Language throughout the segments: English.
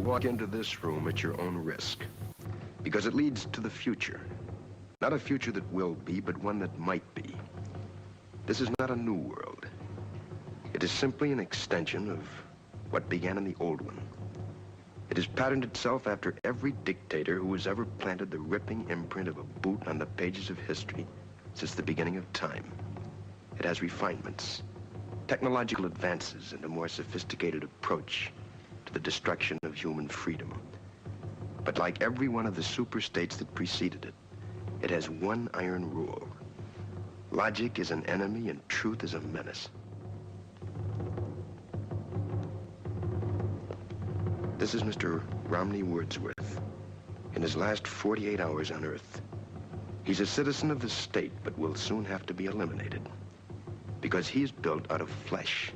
Walk into this room at your own risk, because it leads to the future. Not a future that will be, but one that might be. This is not a new world. It is simply an extension of what began in the old one. It has patterned itself after every dictator who has ever planted the ripping imprint of a boot on the pages of history since the beginning of time. It has refinements, technological advances, and a more sophisticated approach to the destruction of human freedom. But like every one of the super-states that preceded it, it has one iron rule. Logic is an enemy and truth is a menace. This is Mr. Romney Wordsworth in his last 48 hours on Earth. He's a citizen of the state, but will soon have to be eliminated because he is built out of flesh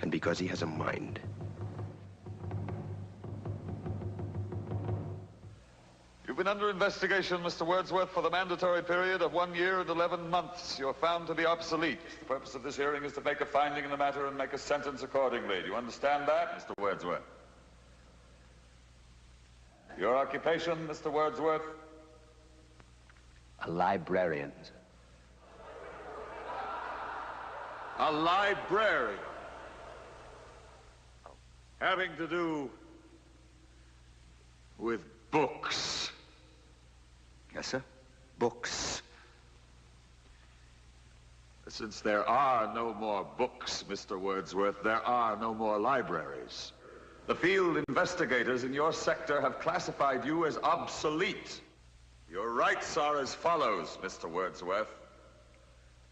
and because he has a mind. You've been under investigation, Mr. Wordsworth, for the mandatory period of 1 year and 11 months. You're found to be obsolete. The purpose of this hearing is to make a finding in the matter and make a sentence accordingly. Do you understand that, Mr. Wordsworth? Your occupation, Mr. Wordsworth? A librarian. A librarian. Having to do with books. Yes, sir. Books. Since there are no more books, Mr. Wordsworth, there are no more libraries. The field investigators in your sector have classified you as obsolete. Your rights are as follows, Mr. Wordsworth.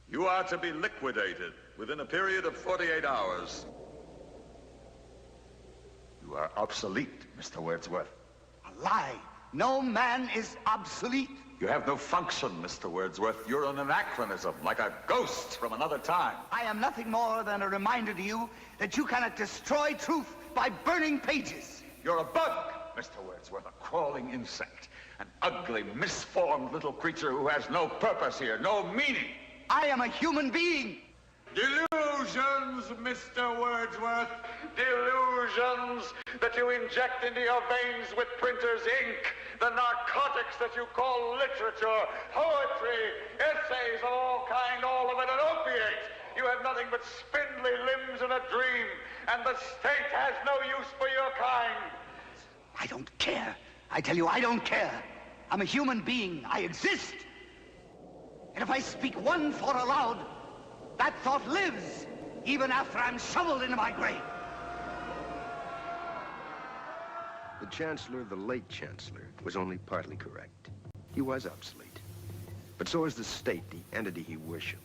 You are to be liquidated within a period of 48 hours. You are obsolete, Mr. Wordsworth. A lie. No man is obsolete. You have no function, Mr. Wordsworth. You're an anachronism, like a ghost from another time. I am nothing more than a reminder to you that you cannot destroy truth by burning pages. You're a bug, Mr. Wordsworth, a crawling insect, an ugly, misformed little creature who has no purpose here, no meaning. I am a human being. Delusions, Mr. Wordsworth. Delusions that you inject into your veins with printer's ink. The narcotics that you call literature, poetry, essays of all kind, all of it an opiate. You have nothing but spindly limbs and a dream, and the state has no use for your kind. I don't care. I tell you, I don't care. I'm a human being. I exist. And if I speak one thought aloud, that thought lives, even after I'm shoveled into my grave. The Chancellor, the late Chancellor, was only partly correct. He was obsolete. But so is the state, the entity he worshipped.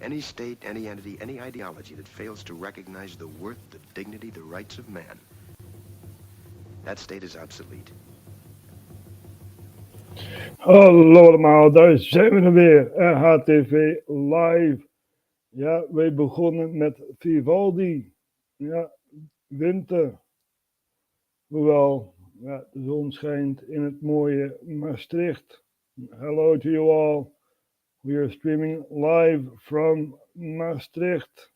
Any state, any entity, any ideology that fails to recognize the worth, the dignity, the rights of man, that state is obsolete. Hallo allemaal, daar zijn we er weer. RHTV Live. Ja, wij begonnen met Vivaldi. Ja, winter. Hoewel, ja, de zon schijnt in het mooie Maastricht. Hello to you all. We are streaming live from Maastricht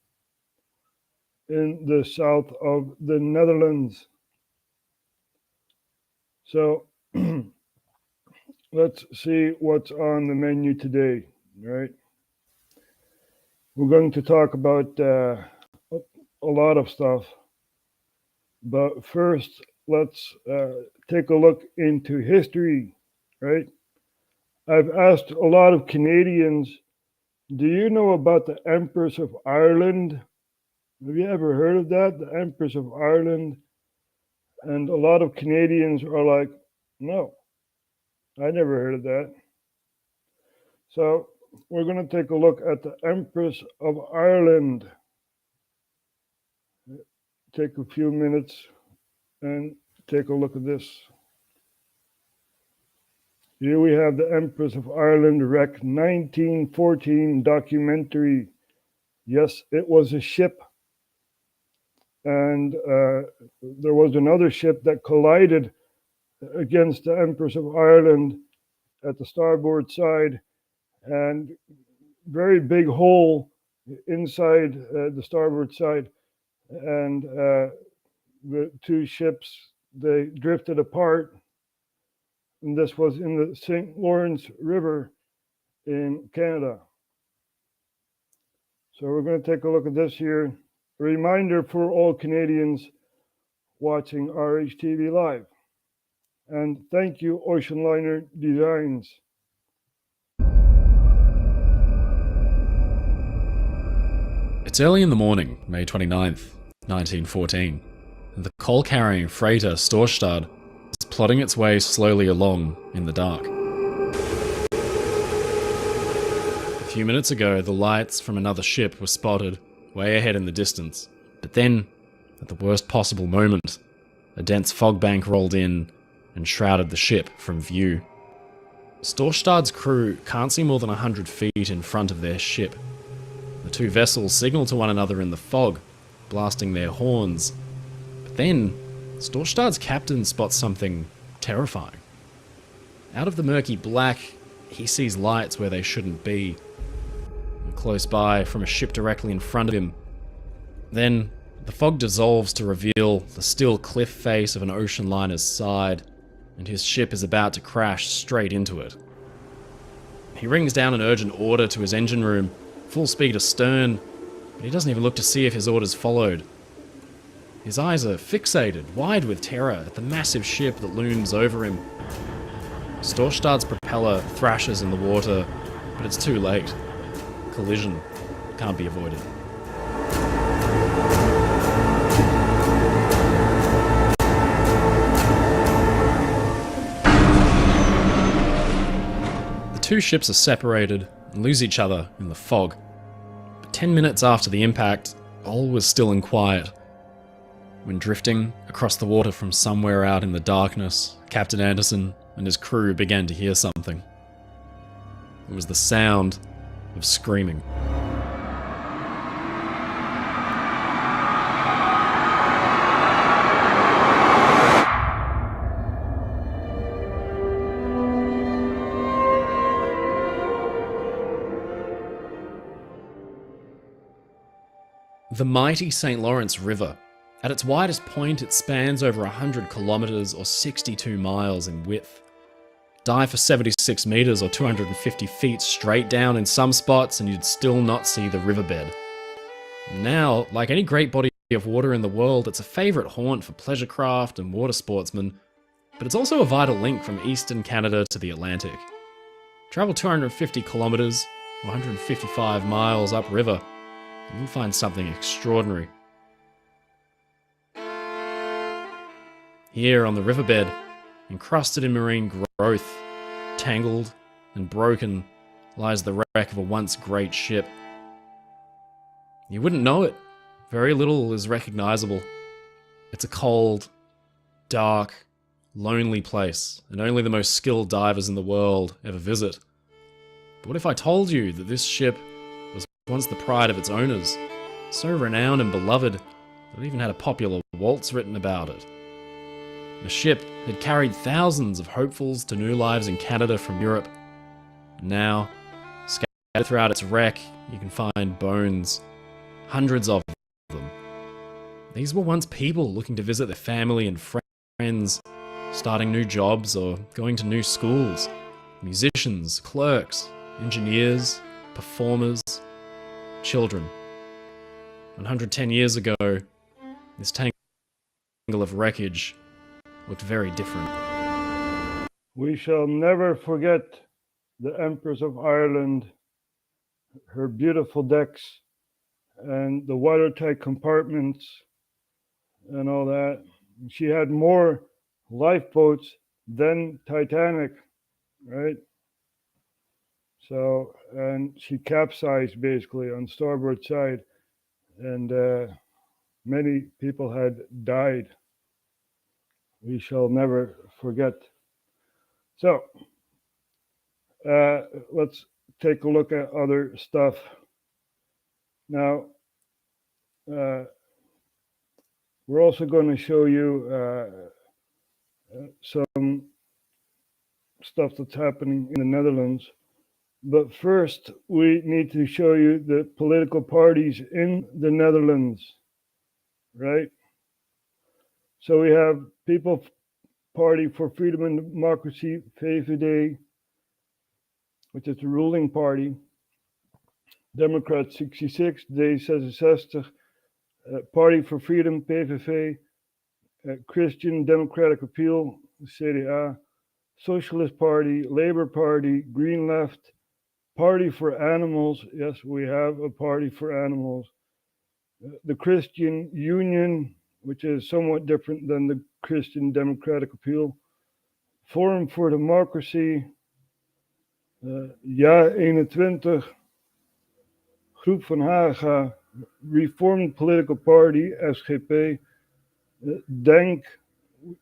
in the south of the Netherlands. So, let's see what's on the menu today, right? We're going to talk about a lot of stuff. But first, let's take a look into history, right? I've asked a lot of Canadians, do you know about the Empress of Ireland? Have you ever heard of that? The Empress of Ireland? And a lot of Canadians are like, no, I never heard of that. So we're going to take a look at the Empress of Ireland. Take a few minutes and take a look at this. Here we have the Empress of Ireland Wreck 1914 documentary. Yes, it was a ship. And there was another ship that collided against the Empress of Ireland at the starboard side, and very big hole inside the starboard side. And the two ships, they drifted apart. And this was in the St. Lawrence River in Canada. So we're going to take a look at this here. A reminder for all Canadians watching RHTV Live. And thank you, Ocean Liner Designs. It's early in the morning, May 29th, 1914, and the coal-carrying freighter Sociaal is plodding its way slowly along in the dark. A few minutes ago, the lights from another ship were spotted way ahead in the distance, but then, at the worst possible moment, a dense fog bank rolled in and shrouded the ship from view. Sociaal's crew can't see more than 100 feet in front of their ship. The two vessels signal to one another in the fog, blasting their horns. But then, Sociaal's captain spots something terrifying. Out of the murky black, he sees lights where they shouldn't be. And close by, from a ship directly in front of him. Then, the fog dissolves to reveal the still cliff face of an ocean liner's side, and his ship is about to crash straight into it. He rings down an urgent order to his engine room, full speed astern, but he doesn't even look to see if his order's followed. His eyes are fixated, wide with terror, at the massive ship that looms over him. Sociaal's propeller thrashes in the water, but it's too late. Collision can't be avoided. The two ships are separated and lose each other in the fog. But 10 minutes after the impact, all was still and quiet. When drifting across the water from somewhere out in the darkness, Captain Anderson and his crew began to hear something. It was the sound of screaming. The mighty St. Lawrence River. At its widest point, it spans over 100 kilometres or 62 miles in width. Dive for 76 metres or 250 feet straight down in some spots and you'd still not see the riverbed. Now, like any great body of water in the world, it's a favourite haunt for pleasure craft and water sportsmen, but it's also a vital link from eastern Canada to the Atlantic. Travel 250 kilometres, 155 miles upriver, and you'll find something extraordinary. Here on the riverbed, encrusted in marine growth, tangled and broken, lies the wreck of a once great ship. You wouldn't know it. Very little is recognisable. It's a cold, dark, lonely place, and only the most skilled divers in the world ever visit. But what if I told you that this ship was once the pride of its owners, so renowned and beloved that it even had a popular waltz written about it? The ship had carried thousands of hopefuls to new lives in Canada from Europe. Now, scattered throughout its wreck, you can find bones, hundreds of them. These were once people looking to visit their family and friends, starting new jobs or going to new schools. Musicians, clerks, engineers, performers, children. 110 years ago, this tangle of wreckage looked very different. We shall never forget the Empress of Ireland, her beautiful decks, and the watertight compartments, and all that. She had more lifeboats than Titanic, right? So, and she capsized basically on starboard side, and many people had died. We shall never forget. So, let's take a look at other stuff. Now, we're also going to show you some stuff that's happening in the Netherlands. But first, we need to show you the political parties in the Netherlands, right? So we have People Party for Freedom and Democracy, VVD, which is the ruling party. Democrat 66, D66, Party for Freedom, PVV, Christian Democratic Appeal, CDA, Socialist Party, Labour Party, Green Left, Party for Animals, yes, we have a Party for Animals, the Christian Union, which is somewhat different than the Christian Democratic Appeal, Forum for Democracy, Ja 21, Groep van Haga, Reformed Political Party, SGP, Denk,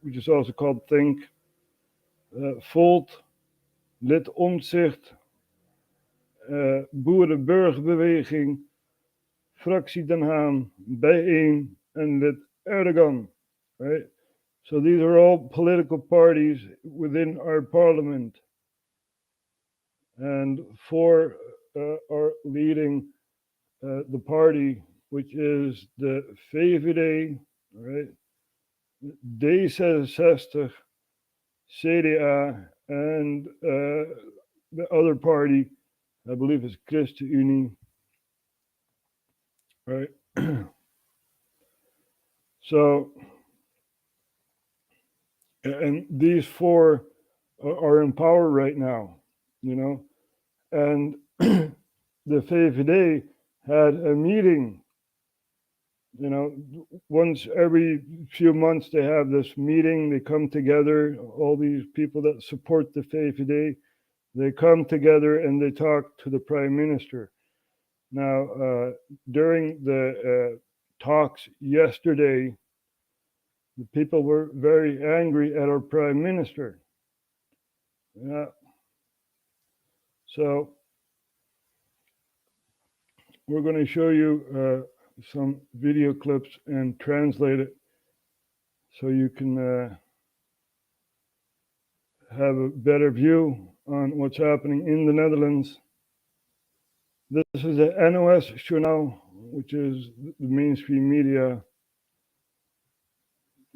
which is also called Think, Volt, Lid Omtzigt, Boerenburgerbeweging, Fractie Den Haan, Bijeen, and Lid Erdogan, right? So these are all political parties within our parliament. And four are leading the party, which is the VVD, right? D66, CDA, and the other party, I believe, is ChristenUnie, right? So, and these four are in power right now, you know, and the VVD had a meeting, you know, once every few months they have this meeting, they come together, all these people that support the VVD, they come together and they talk to the Prime Minister. Now, during the talks yesterday, the people were very angry at our Prime Minister. Yeah. So, we're going to show you some video clips and translate it so you can have a better view on what's happening in the Netherlands. This is the NOS Journaal which is the mainstream media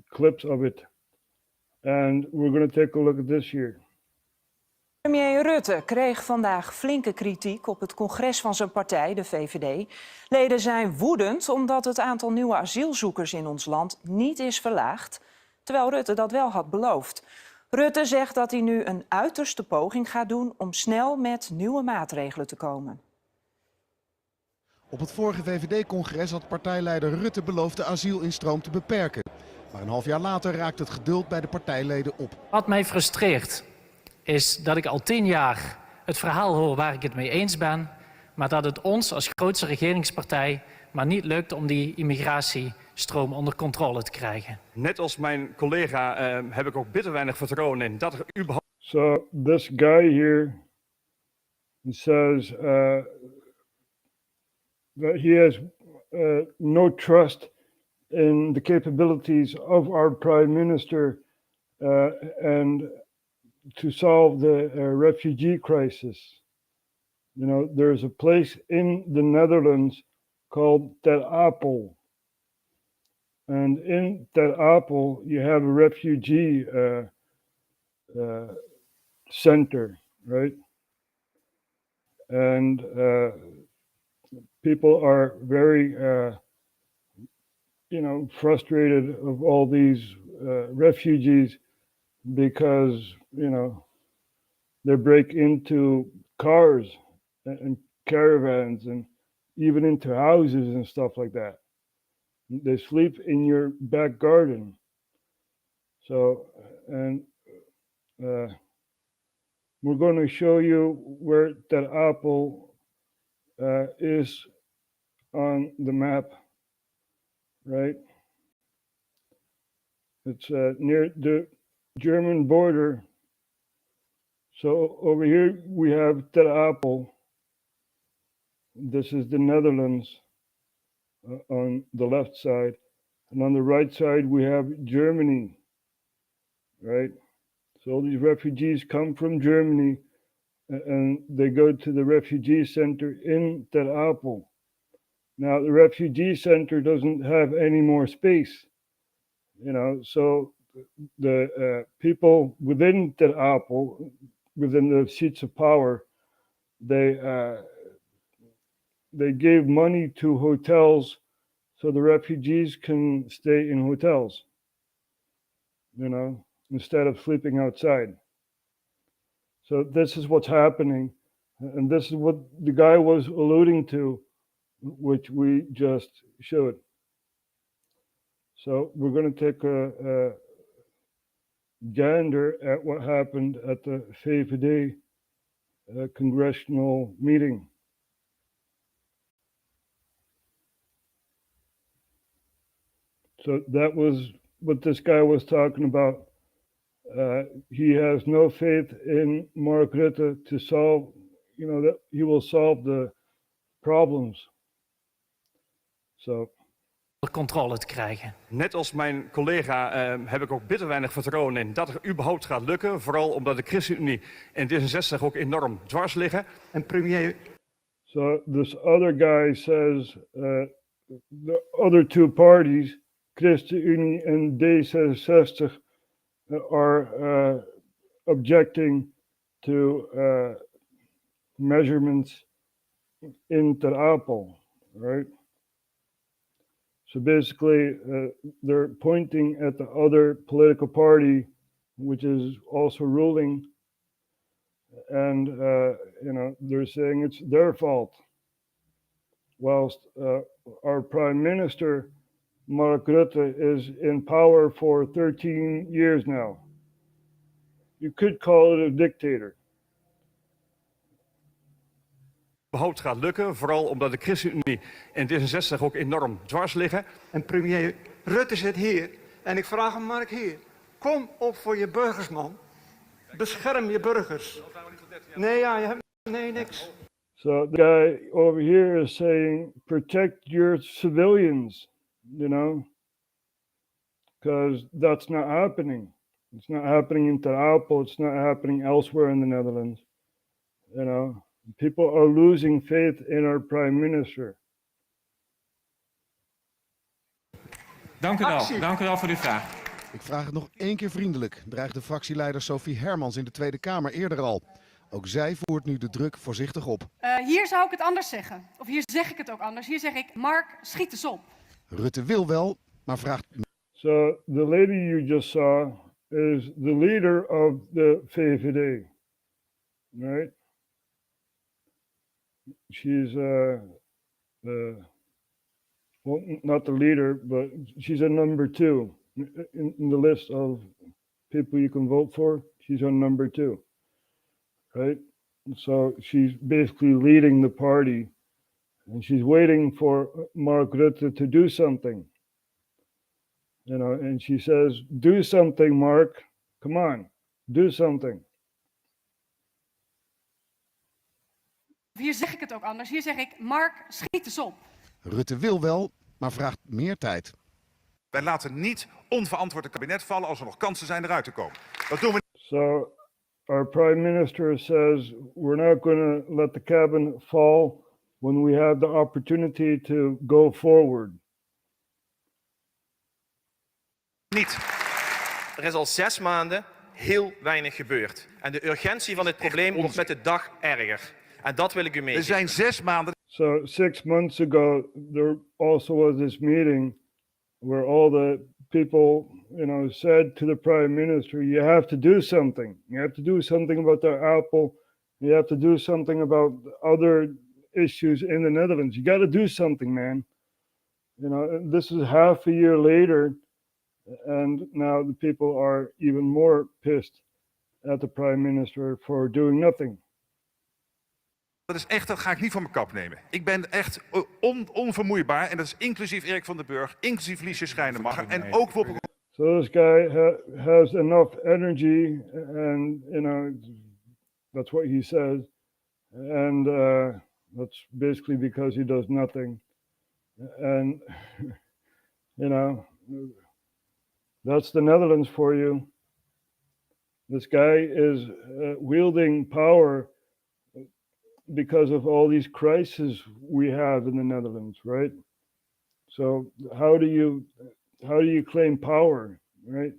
clips of it. And we're going to take a look at this here. Premier Rutte kreeg vandaag flinke kritiek op het congres van zijn partij, de VVD. Leden zijn woedend omdat het aantal nieuwe asielzoekers in ons land niet is verlaagd, terwijl Rutte dat wel had beloofd. Rutte zegt dat hij nu een uiterste poging gaat doen om snel met nieuwe maatregelen te komen. Op het vorige VVD-congres had partijleider Rutte beloofd de asielinstroom te beperken. Maar een half jaar later raakt het geduld bij de partijleden op. Wat mij frustreert is dat ik al 10 jaar het verhaal hoor waar ik het mee eens ben, maar dat het ons als grootste regeringspartij maar niet lukt om die immigratiestroom onder controle te krijgen. Net als mijn collega heb ik ook bitter weinig vertrouwen in dat er überhaupt... So this guy here says that he has no trust in the capabilities of our prime minister and to solve the refugee crisis. You know, there's a place in the Netherlands called Ter Apel. And in Ter Apel, you have a refugee center, right? And people are very, frustrated of all these refugees because, they break into cars and caravans and even into houses and stuff like that. They sleep in your back garden. So, and we're going to show you where that apple is on the map, right? It's near the German border. So over here we have Ter Apel. This is the Netherlands on the left side. And on the right side we have Germany, right? So all these refugees come from Germany and they go to the refugee center in Ter Apel. Now the refugee center doesn't have any more space, so the people within Ter Apel, within the seats of power, they gave money to hotels so the refugees can stay in hotels, instead of sleeping outside. So this is what's happening, and this is what the guy was alluding to, which we just showed. So we're going to take a gander at what happened at the VVD congressional meeting. So that was what this guy was talking about. He has no faith in Mark Rutte to solve, that he will solve the problems. So. Controle te krijgen. Net als mijn collega heb ik ook bitter weinig vertrouwen in dat er überhaupt gaat lukken. Vooral omdat de ChristenUnie en D66 ook enorm dwars liggen. En premier... So this other guy says the other two parties, ChristenUnie and D66, are objecting to measurements in Ter Apel, right? So basically, they're pointing at the other political party, which is also ruling, and they're saying it's their fault. Whilst our Prime Minister, Mark Rutte, is in power for 13 years now. You could call it a dictator. Überhaupt gaat lukken, vooral omdat de ChristenUnie en D66 ook enorm dwars liggen. En premier Rutte zit hier en ik vraag hem, Mark, hier, kom op voor je burgers, man. Bescherm je burgers. Nee, niks. So the guy over here is saying, protect your civilians, because that's not happening. It's not happening in Ter Apel. It's not happening elsewhere in the Netherlands. People are losing faith in our prime minister. Dank u wel. Actie. Dank u wel voor uw vraag. Ik vraag het nog één keer vriendelijk, dreigde fractieleider Sophie Hermans in de Tweede Kamer eerder al. Ook zij voert nu de druk voorzichtig op. Hier zou ik het anders zeggen. Of hier zeg ik het ook anders. Hier zeg ik, Mark, schiet eens op. Rutte wil wel, maar vraagt... So the lady you just saw is the leader of the VVD, right? She's well, not the leader, but she's a number 2 in the list of people you can vote for. She's on number 2, right? So she's basically leading the party, and she's waiting for Mark Rutte to do something. You know, and she says, do something, Mark. Come on, do something. Hier zeg ik het ook anders. Hier zeg ik, Mark, schiet eens op. Rutte wil wel, maar vraagt meer tijd. Wij laten niet onverantwoord het kabinet vallen als er nog kansen zijn eruit te komen. Dat doen we niet. So our prime minister says we're not going to let the cabinet fall when we have the opportunity to go forward. Niet. Er is al 6 maanden heel weinig gebeurd. En de urgentie van dit probleem wordt met de dag erger. En dat wil ik u meegeven. Er zijn 6 maanden. So 6 months ago, there also was this meeting where all the people, you know, said to the prime minister, you have to do something. You have to do something about the Apple. You have to do something about other issues in the Netherlands. You got to do something, man. You know, this is half a year later, and now the people are even more pissed at the prime minister for doing nothing. Dat is echt, dat ga ik niet van mijn kap nemen. Ik ben echt onvermoeibaar. En dat is inclusief Erik van den Burg, inclusief Liesje Schrijnemacher en ook Wopke. So this guy has enough energy, and you know, that's what he says, and that's basically because he does nothing, and you know, that's the Netherlands for you. This guy is wielding power because of all these crises we have in the Netherlands, right? So how do you claim power, right?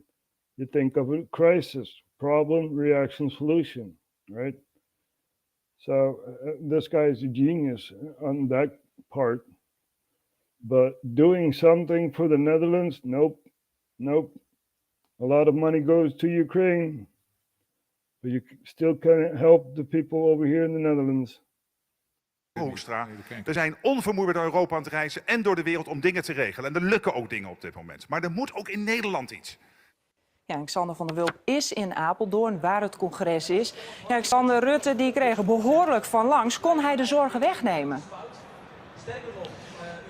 You think of a crisis, problem, reaction, solution, right? So this guy is a genius on that part, but doing something for the Netherlands, nope. A lot of money goes to Ukraine, but you still can't help the people over here in the Netherlands. Hoekstra. We zijn onvermoeibaar door Europa aan het reizen en door de wereld om dingen te regelen. En er lukken ook dingen op dit moment. Maar er moet ook in Nederland iets. Ja, Alexander van der Wulp is in Apeldoorn, waar het congres is. Ja, Alexander, Rutte die kreeg er behoorlijk van langs. Kon hij de zorgen wegnemen?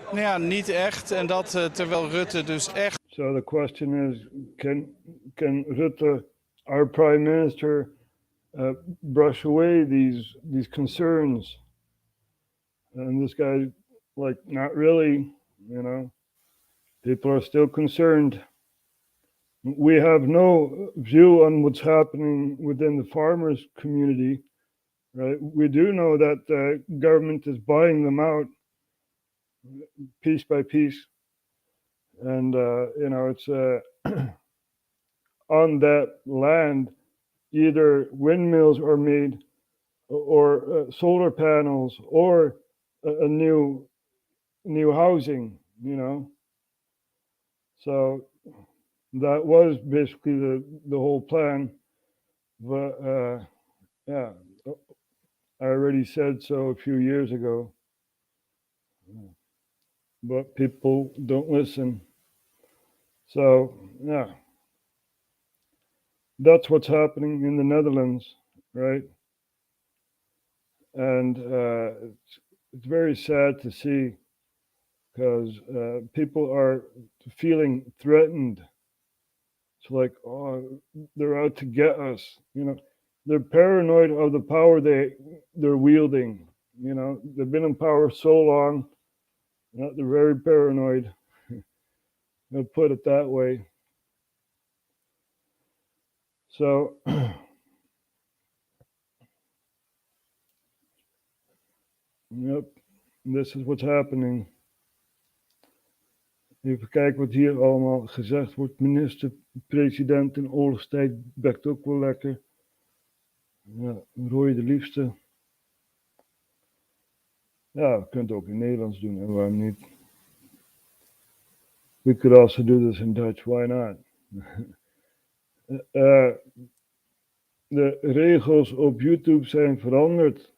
Nou ja, niet echt. En dat terwijl Rutte dus echt... So the question is, can Rutte, our prime minister, brush away these concerns? And this guy, like, not really, you know. People are still concerned. We have no view on what's happening within the farmers community, right? We do know that the government is buying them out piece by piece. And, you know, it's on that land, either windmills are made or solar panels or a new housing, you know. So that was basically the whole plan. But yeah, I already said so a few years ago. But people don't listen. So yeah, that's what's happening in the Netherlands, right? And it's very sad to see, because people are feeling threatened. It's like, oh, they're out to get us. You know, they're paranoid of the power they're wielding. You know, they've been in power so long. They're very paranoid. I'll put it that way. So yep, this is what's happening. Even kijken wat hier allemaal gezegd wordt. Minister-president in oorlogstijd bekt ook wel lekker. Ja, Roy de liefste. Ja, je kunt het ook in Nederlands doen en waarom niet? We could also do this in Dutch, why not? De regels op YouTube zijn veranderd.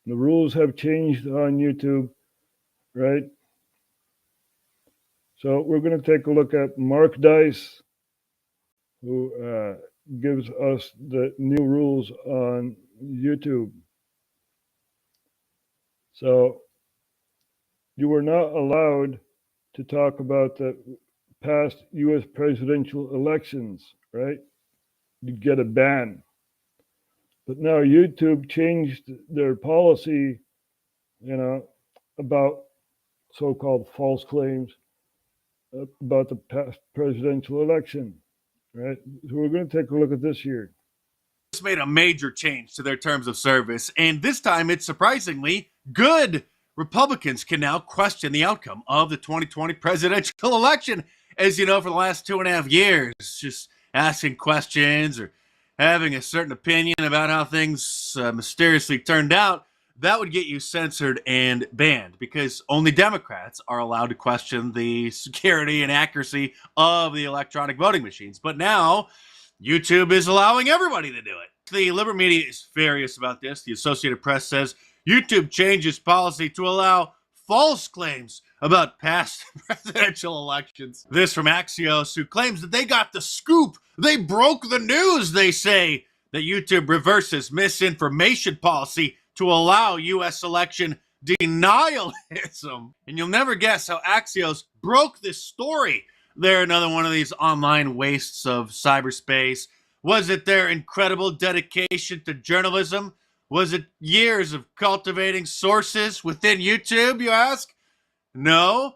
The rules have changed on YouTube, right? So we're going to take a look at Mark Dice, who gives us the new rules on YouTube. So you were not allowed to talk about the past US presidential elections, right? You'd get a ban. But now YouTube changed their policy, about so-called false claims about the past presidential election, right? So we're going to take a look at this here. Made a major change to their terms of service, and this time it's surprisingly good. Republicans can now question the outcome of the 2020 presidential election. As you know, for the last 2.5 years, just asking questions or having a certain opinion about how things mysteriously turned out, that would get you censored and banned because only Democrats are allowed to question the security and accuracy of the electronic voting machines. But now YouTube is allowing everybody to do it. The liberal media is furious about this. The Associated Press says YouTube changes policy to allow false claims about past presidential elections. This from Axios, who claims that they got the scoop. They broke the news, they say, that YouTube reverses misinformation policy to allow U.S. election denialism. And you'll never guess how Axios broke this story. They're another one of these online wastes of cyberspace. Was it their incredible dedication to journalism? Was it years of cultivating sources within YouTube, you ask? No.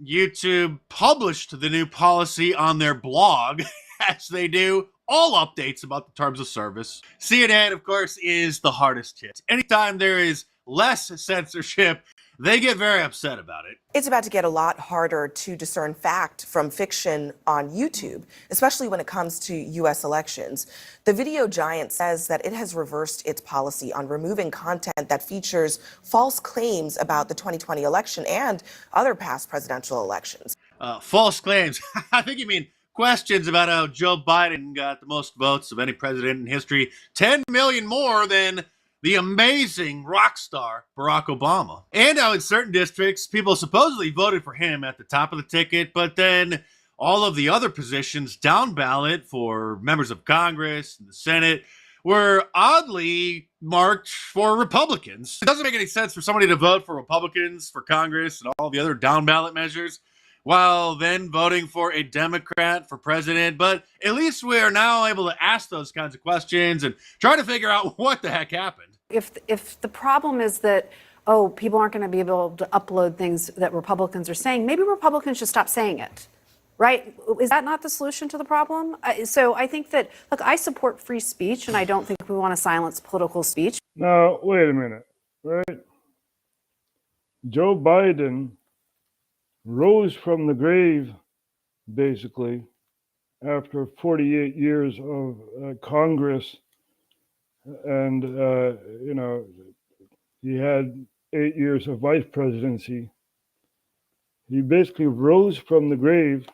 YouTube published the new policy on their blog, as they do all updates about the terms of service. CNN, of course, is the hardest hit. Anytime there is less censorship, they get very upset about it. It's about to get a lot harder to discern fact from fiction on YouTube, especially when it comes to U.S. elections. The video giant says that it has reversed its policy on removing content that features false claims about the 2020 election and other past presidential elections. False claims. I think you mean questions about how Joe Biden got the most votes of any president in history, 10 million more than the amazing rock star Barack Obama. And how in certain districts, people supposedly voted for him at the top of the ticket, but then all of the other positions down ballot for members of Congress and the Senate were oddly marked for Republicans. It doesn't make any sense for somebody to vote for Republicans for Congress and all the other down ballot measures while then voting for a Democrat for president. But at least we are now able to ask those kinds of questions and try to figure out what the heck happened. If the problem is that, people aren't going to be able to upload things that Republicans are saying, maybe Republicans should stop saying it, right? Is that not the solution to the problem? So I think that, look, I support free speech, and I don't think we want to silence political speech. Now, wait a minute, right? Joe Biden rose from the grave, basically, after 48 years of Congress. And, he had 8 years of vice presidency. He basically rose from the grave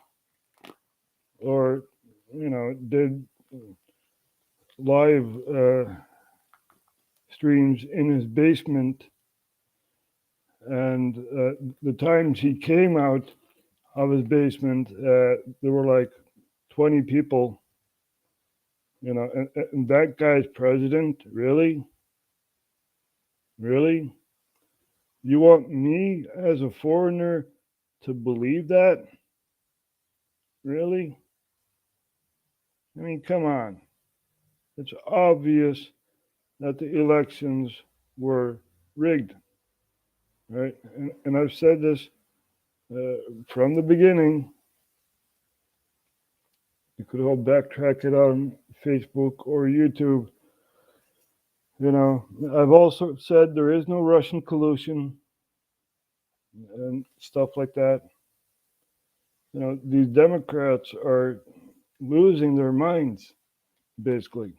or, did live streams in his basement. And the times he came out of his basement, there were like 20 people. And that guy's president, really? Really? You want me as a foreigner to believe that? Really? I mean, come on. It's obvious that the elections were rigged, right? And I've said this from the beginning. You could all backtrack it on Facebook or YouTube. I've also said there is no Russian collusion and stuff like that. You know, these Democrats are losing their minds, basically.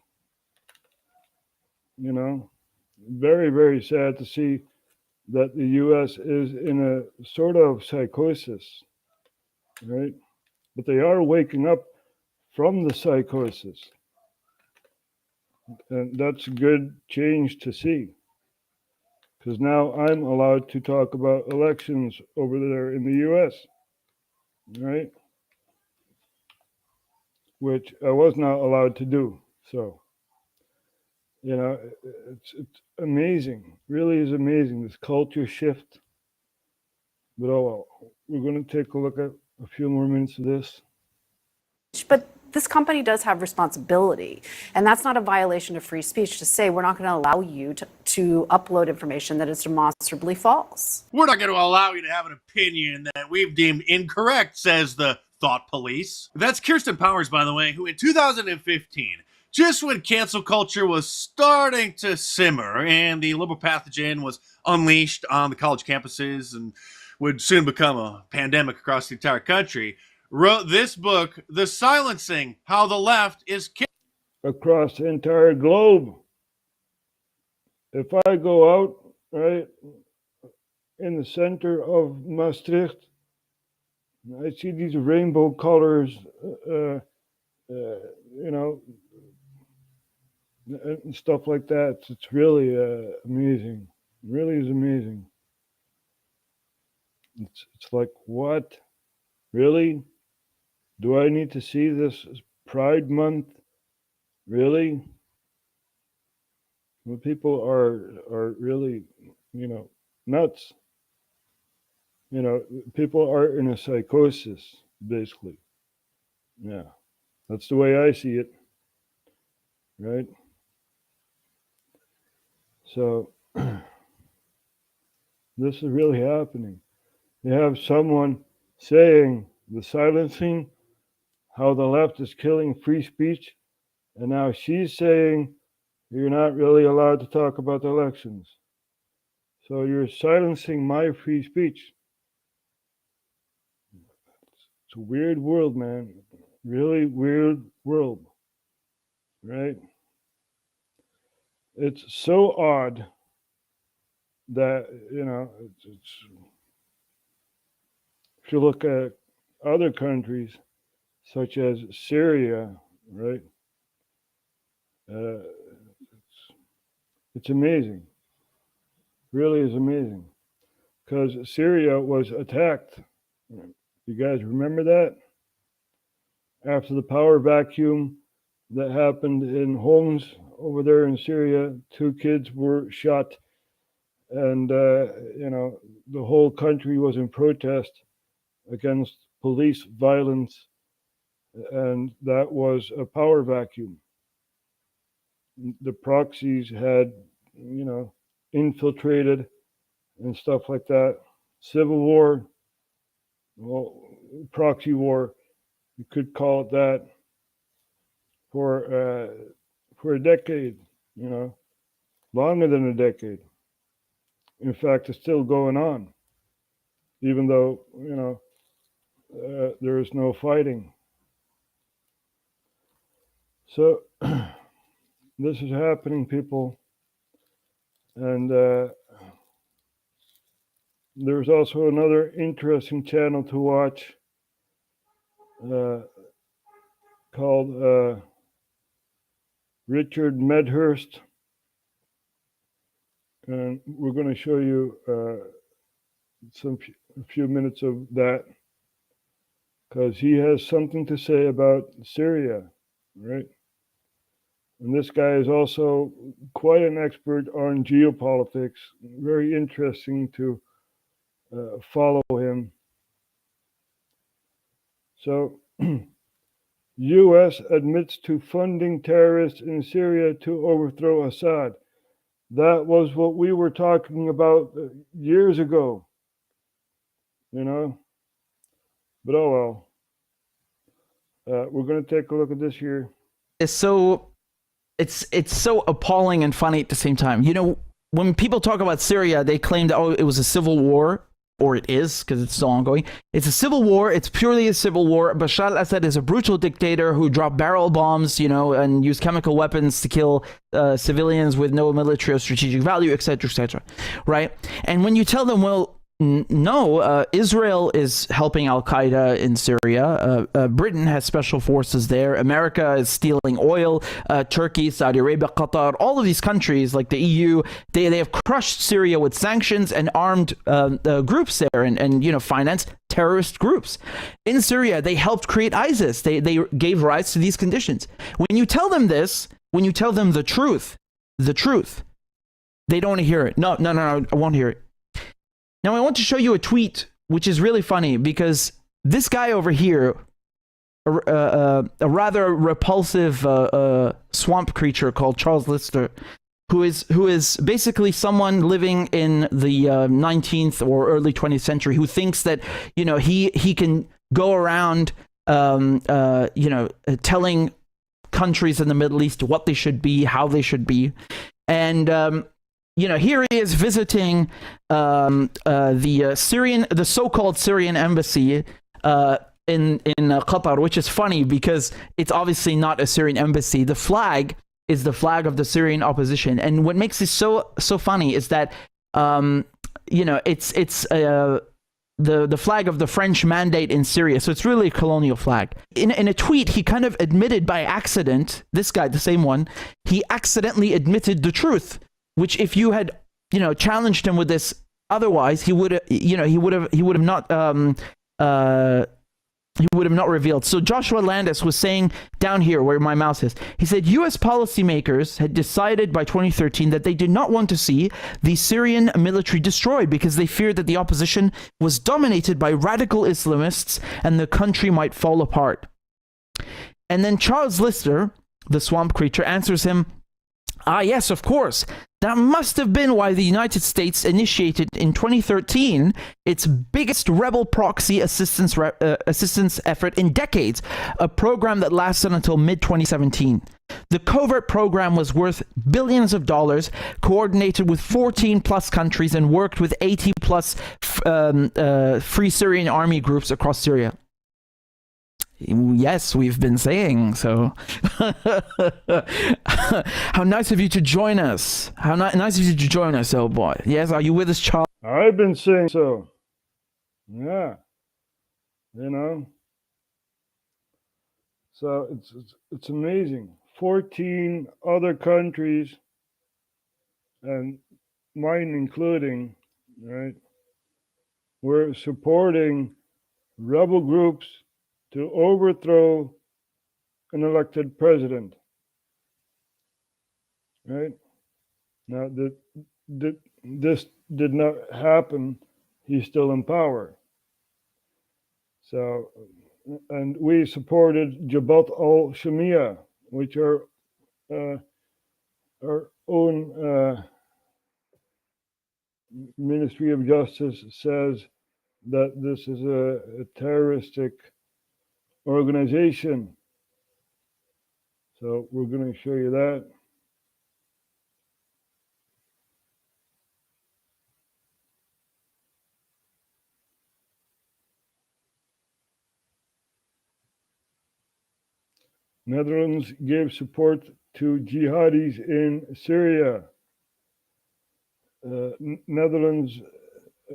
You know, very, very sad to see that the U.S. is in a sort of psychosis, right? But they are waking up from the psychosis. And that's a good change to see. Because now I'm allowed to talk about elections over there in the U.S., right? Which I was not allowed to do. So, you know, it's amazing. Really is amazing, this culture shift. But oh well, we're going to take a look at a few more minutes of this. But this company does have responsibility, and that's not a violation of free speech to say we're not going to allow you to upload information that is demonstrably false. We're not going to allow you to have an opinion that we've deemed incorrect, says the thought police. That's Kirsten Powers, by the way, who in 2015, just when cancel culture was starting to simmer and the liberal pathogen was unleashed on the college campuses and would soon become a pandemic across the entire country, wrote this book, The Silencing How the Left is Across the entire globe. If I go out, right, in the center of Maastricht, I see these rainbow colors, you know, and stuff like that. It's really amazing. It really is amazing. It's like, what? Really? Do I need to see this Pride Month? Really? Well, people are really, you know, nuts. You know, people are in a psychosis, basically. Yeah, that's the way I see it. Right? So, this is really happening. You have someone saying the silencing, how the left is killing free speech, and now she's saying you're not really allowed to talk about the elections. So you're silencing my free speech. It's a weird world, man. Really weird world, right? It's so odd that, you know, it's if you look at other countries, such as Syria, right? It's amazing. Really is amazing. Because Syria was attacked. You guys remember that? After the power vacuum that happened in Homs over there in Syria, 2 kids were shot. And, you know, the whole country was in protest against police violence. And that was a power vacuum. The proxies had, you know, infiltrated and stuff like that. Civil war, well, proxy war, you could call it that, for a decade, you know, longer than a decade. In fact, it's still going on, even though, you know, there is no fighting. So this is happening, people. And there's also another interesting channel to watch called Richard Medhurst. And we're going to show you a few minutes of that, because he has something to say about Syria, right? And this guy is also quite an expert on geopolitics. Very interesting to follow him. So, U.S. admits to funding terrorists in Syria to overthrow Assad. That was what we were talking about years ago, you know? But oh well. We're going to take a look at this here. It's so appalling and funny at the same time. You know, when people talk about Syria, they claim that, oh, it was a civil war. or it is, because it's still ongoing. It's a civil war. It's purely a civil war. Bashar al-Assad is a brutal dictator who dropped barrel bombs, and used chemical weapons to kill civilians with no military or strategic value, etc., right? And when you tell them, well, no, Israel is helping Al-Qaeda in Syria. Britain has special forces there. America is stealing oil. Turkey, Saudi Arabia, Qatar, all of these countries like the EU, they have crushed Syria with sanctions and armed groups there and financed terrorist groups. In Syria, they helped create ISIS. They gave rise to these conditions. When you tell them this, when you tell them the truth, they don't want to hear it. No, I won't hear it. Now, I want to show you a tweet, which is really funny because this guy over here, a rather repulsive swamp creature called Charles Lister, who is basically someone living in the 19th or early 20th century who thinks that, he can go around, telling countries in the Middle East what they should be, how they should be. And, here he is visiting the so-called Syrian embassy in Qatar, which is funny because it's obviously not a Syrian embassy. The flag is the flag of the Syrian opposition, and what makes it so funny is that it's the flag of the French mandate in Syria, so it's really a colonial flag. In a tweet, he kind of admitted by accident, this guy, the same one, he accidentally admitted the truth. Which, if you had, challenged him with this, otherwise he would have not revealed. So Joshua Landis was saying down here where my mouse is, he said U.S. policymakers had decided by 2013 that they did not want to see the Syrian military destroyed because they feared that the opposition was dominated by radical Islamists and the country might fall apart. And then Charles Lister, the swamp creature, answers him, yes, of course. That must have been why the United States initiated in 2013 its biggest rebel proxy assistance effort in decades, a program that lasted until mid-2017. The covert program was worth billions of dollars, coordinated with 14 plus countries, and worked with 80 plus Free Syrian Army groups across Syria. Yes, we've been saying so. How nice of you to join us. How nice of you to join us, oh boy. Yes, are you with us, Charles? I've been saying so. Yeah. So it's amazing. 14 other countries, and mine including, right, were supporting rebel groups to overthrow an elected president. Right? Now, this did not happen. He's still in power. So, and we supported Debat al-Shamia, which our own Ministry of Justice says that this is a terroristic organization. So we're going to show you that. Netherlands gave support to jihadis in Syria. Netherlands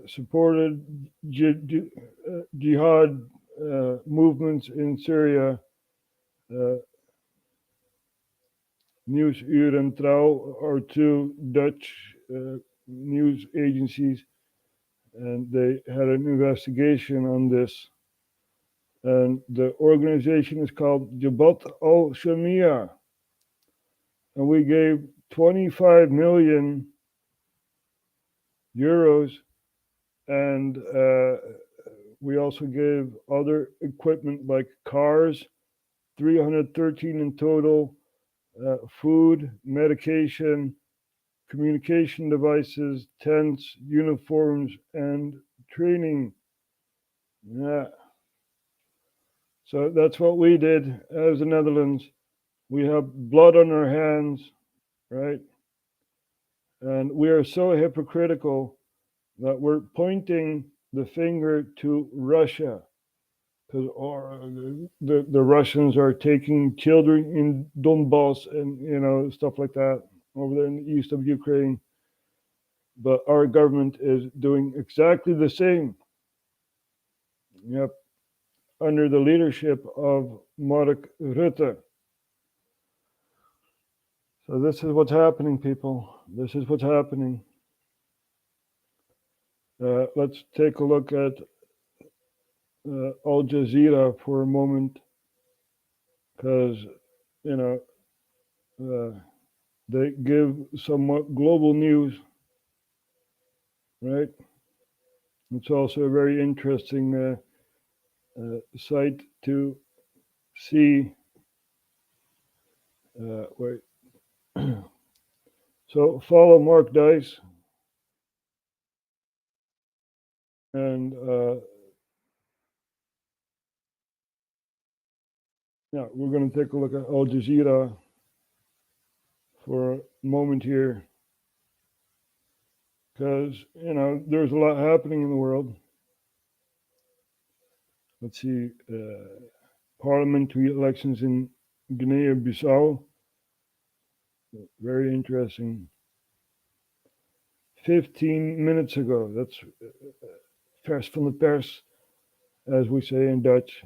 supported jihad movements in Syria. Nieuwsuur en Trouw are two Dutch news agencies, and they had an investigation on this. And the organization is called Debat al-Shamia. And we gave 25 million euros, and we also gave other equipment like cars, 313 in total, food, medication, communication devices, tents, uniforms, and training. Yeah. So that's what we did as the Netherlands. We have blood on our hands, right? And we are so hypocritical that we're pointing the finger to Russia, because the Russians are taking children in Donbass and stuff like that over there in the east of Ukraine. But our government is doing exactly the same. Yep, under the leadership of Mark Rutte. So this is what's happening, people. This is what's happening. Let's take a look at Al Jazeera for a moment, because they give somewhat global news, right? It's also a very interesting site to see. Wait. So follow Mark Dice, and yeah, we're going to take a look at Al Jazeera for a moment here, because there's a lot happening in the world. Let's see, parliamentary elections in Guinea-Bissau. Very interesting. 15 minutes ago. That's vers van de pers, as we say in Dutch.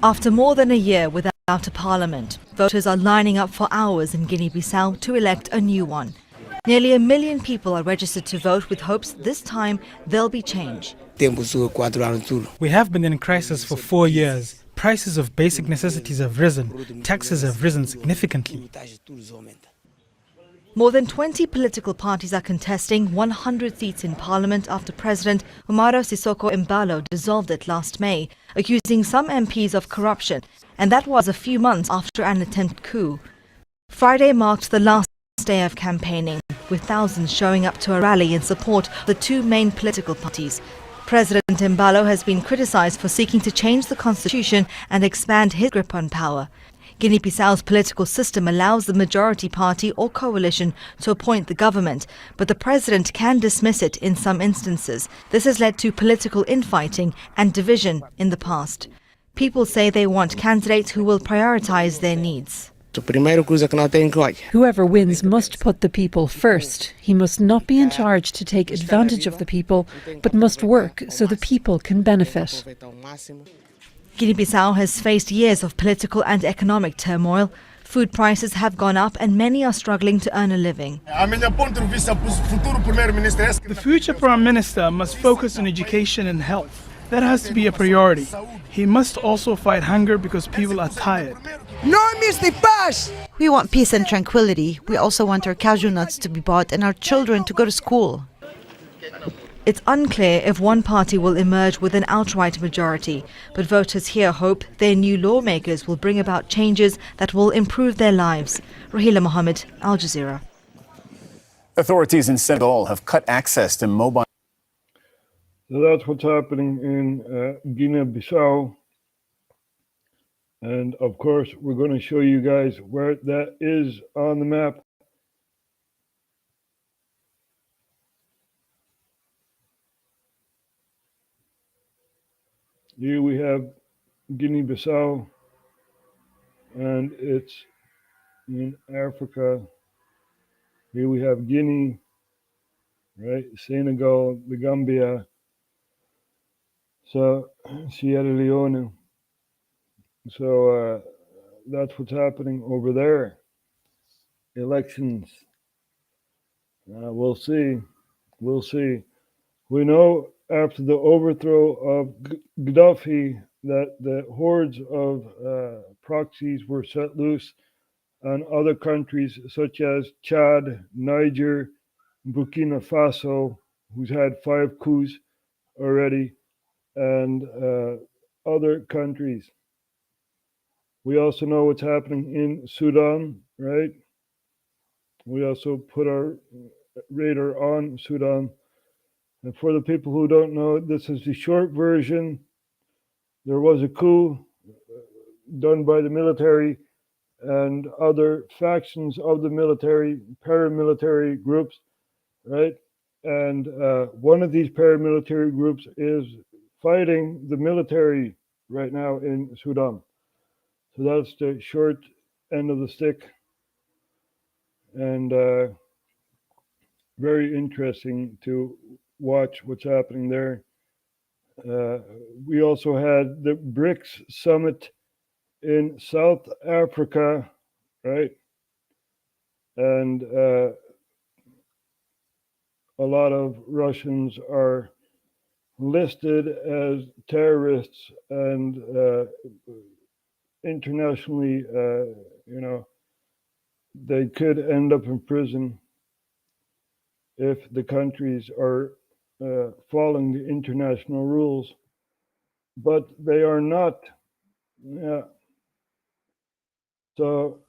After more than a year without a parliament, voters are lining up for hours in Guinea-Bissau to elect a new one. Nearly 1 million people are registered to vote, with hopes this time there'll be change. We have been in crisis for 4 years. Prices of basic necessities have risen. Taxes have risen significantly. More than 20 political parties are contesting 100 seats in parliament after President Umaro Sissoco Embalo dissolved it last May, accusing some MPs of corruption, and that was a few months after an attempted coup. Friday marked the last day of campaigning, with thousands showing up to a rally in support of the two main political parties. President Embalo has been criticized for seeking to change the constitution and expand his grip on power. Guinea-Bissau's political system allows the majority party or coalition to appoint the government, but the president can dismiss it in some instances. This has led to political infighting and division in the past. People say they want candidates who will prioritize their needs. Whoever wins must put the people first. He must not be in charge to take advantage of the people, but must work so the people can benefit. Guinea-Bissau has faced years of political and economic turmoil. Food prices have gone up and many are struggling to earn a living. The future Prime Minister must focus on education and health. That has to be a priority. He must also fight hunger because people are tired. We want peace and tranquility. We also want our cashew nuts to be bought and our children to go to school. It's unclear if one party will emerge with an outright majority, but voters here hope their new lawmakers will bring about changes that will improve their lives. Rahila Mohammed, Al Jazeera. Authorities in Senegal have cut access to mobile. So that's what's happening in Guinea-Bissau. And of course, we're going to show you guys where that is on the map. Here we have Guinea-Bissau, and it's in Africa. Here we have Guinea, right? Senegal, the Gambia, so Sierra Leone. So that's what's happening over there. Elections. We'll see. We'll see. We know after the overthrow of Gaddafi that the hordes of proxies were set loose on other countries such as Chad, Niger, Burkina Faso, who's had 5 coups already, and other countries. We also know what's happening in Sudan, right? We also put our radar on Sudan. And for the people who don't know, this is the short version. There was a coup done by the military and other factions of the military, paramilitary groups, right? And one of these paramilitary groups is fighting the military right now in Sudan. So that's the short end of the stick. And very interesting to watch what's happening there. We also had the BRICS summit in South Africa, right? And a lot of Russians are listed as terrorists and internationally, they could end up in prison if the countries are following the international rules, but they are not. Yeah. So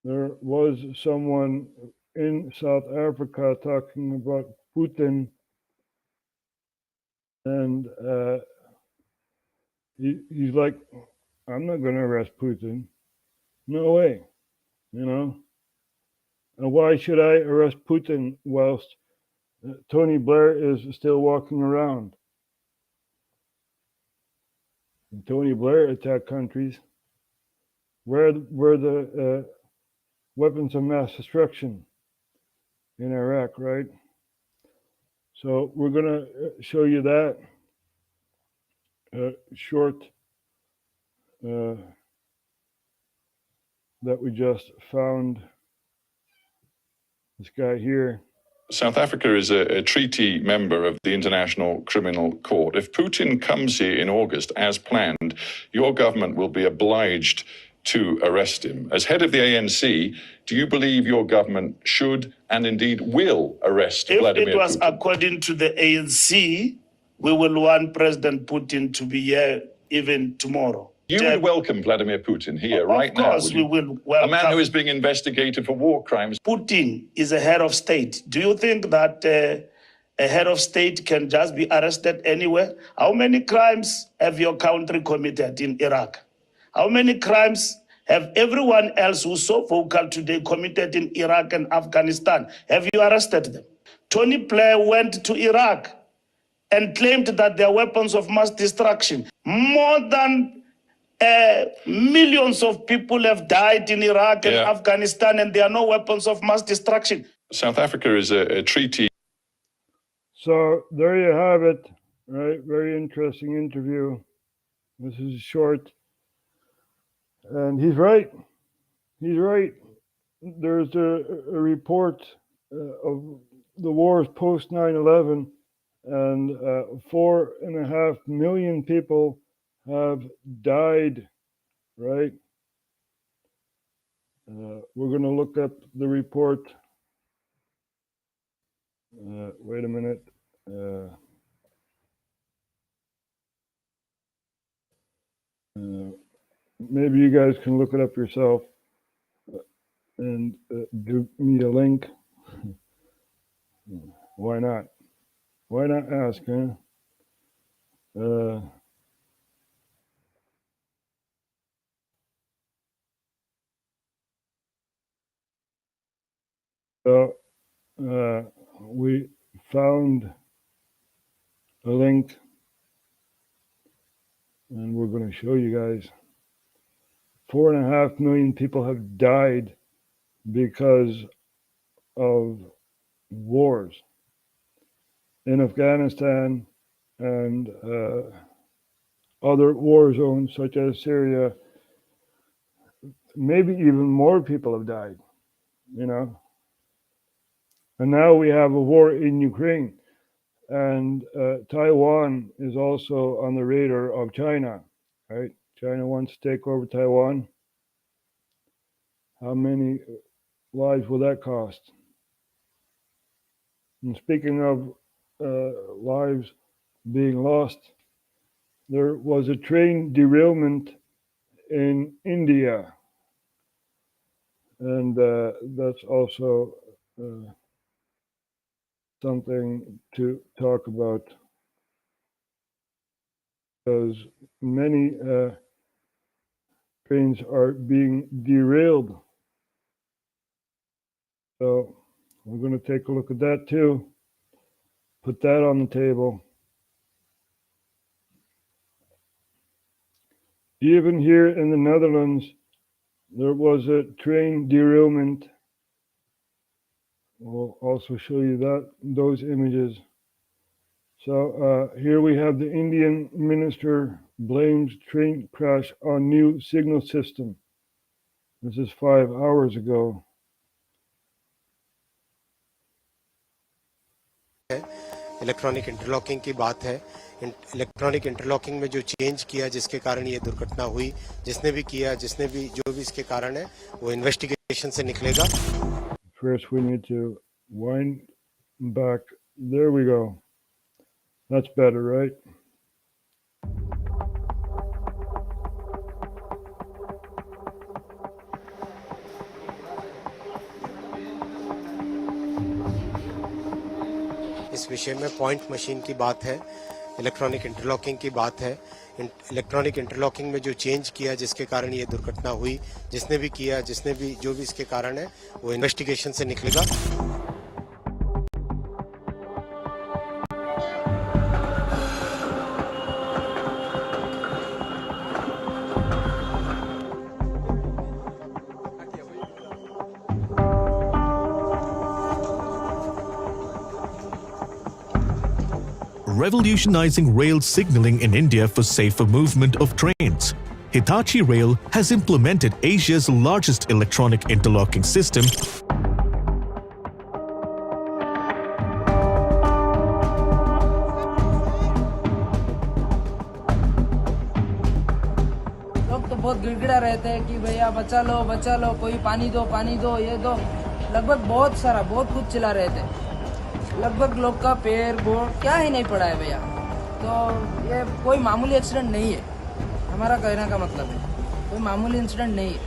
there was someone in South Africa talking about Putin, and he's like, I'm not going to arrest Putin. No way, And why should I arrest Putin whilst Tony Blair is still walking around? And Tony Blair attacked countries where the weapons of mass destruction in Iraq, right? So we're going to show you that short that we just found. This guy here. South Africa is a treaty member of the International Criminal Court. If Putin comes here in August as planned, your government will be obliged to arrest him. As head of the ANC, do you believe your government should and indeed will arrest Vladimir Putin? If it was according to the ANC, we will want President Putin to be here even tomorrow. You would welcome Vladimir Putin here right now? Of course we will welcome. A man who is being investigated for war crimes. Putin is a head of state. Do you think that a head of state can just be arrested anywhere? How many crimes have your country committed in Iraq? How many crimes have everyone else who's so vocal today committed in Iraq and Afghanistan? Have you arrested them? Tony Blair went to Iraq and claimed that they are weapons of mass destruction. More than millions of people have died in Iraq and Afghanistan, and there are no weapons of mass destruction. South Africa is a treaty. So there you have it, right? Very interesting interview. This is short. And he's right. He's right. There's a report of the wars post 9/11, and 4.5 million people have died, right? We're going to look up the report. Wait a minute. Maybe you guys can look it up yourself and give me a link. Why not? Why not ask, huh? So we found a link, and we're going to show you guys. 4.5 million people have died because of wars in Afghanistan and other war zones such as Syria. Maybe even more people have died, And now we have a war in Ukraine, and Taiwan is also on the radar of China, right? China wants to take over Taiwan. How many lives will that cost? And speaking of lives being lost, there was a train derailment in India, and that's also something to talk about, because many trains are being derailed. So we're going to take a look at that too. Put that on the table. Even here in the Netherlands, there was a train derailment. We'll also show you those images. So here we have the Indian minister blames train crash on new signal system. This is 5 hours ago. Electronic interlocking की बात है। Electronic interlocking में जो change किया जिसके कारण ये दुर्घटना हुई, जिसने भी किया, जिसने भी जो भी इसके कारण है वो इन्वेस्टिगेशन से निकलेगा। First we need to wind back. There we go. That's better, right? इस विषय में पॉइंट मशीन की बात है, इलेक्ट्रॉनिक इंटरलॉकिंग की बात है। इलेक्ट्रॉनिक इंटरलॉकिंग में जो चेंज किया जिसके कारण ये दुर्घटना हुई, जिसने भी किया, जिसने भी जो भी इसके कारण है वो इन्वेस्टिगेशन से निकलेगा। Revolutionizing rail signaling in India for safer movement of trains. Hitachi Rail has implemented Asia's largest electronic interlocking system. लोग तो बहुत गिड़गिड़ा रहते हैं कि भैया बचा लो, कोई पानी दो, ये दो। लगभग बहुत सारा, बहुत कुछ चिल्ला रहे थे। लगभग लोग का पैर बोर्ड क्या ही नहीं पड़ा है भैया। तो ये कोई मामूली एक्सीडेंट नहीं है, हमारा कहने का मतलब है कोई मामूली इंसिडेंट नहीं है।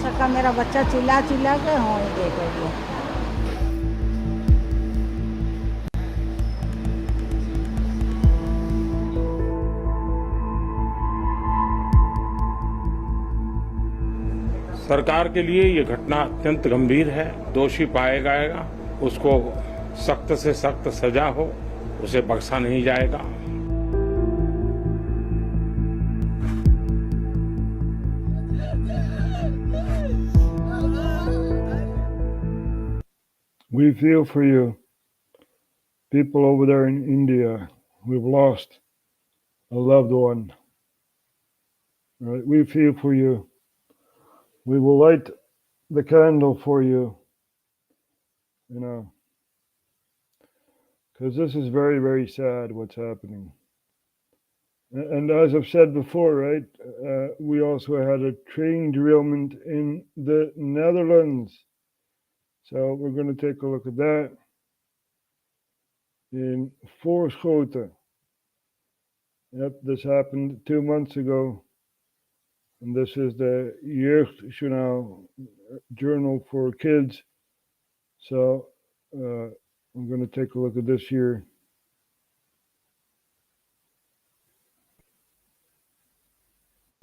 सका मेरा बच्चा चिल्ला के हो देखो। सरकार के लिए ये घटना अत्यंत गंभीर है। दोषी पाया जाएगा, उसको सख्त से सख्त सजा हो, उसे बख्शा नहीं जाएगा। We feel for you, people over there in India who've lost a loved one. Right? We feel for you. We will light the candle for you, because this is very, very sad what's happening. And as I've said before, right, we also had a train derailment in the Netherlands. So we're going to take a look at that in Voorschoten. Yep, this happened 2 months ago. And this is the Journal for kids. So I'm going to take a look at this here.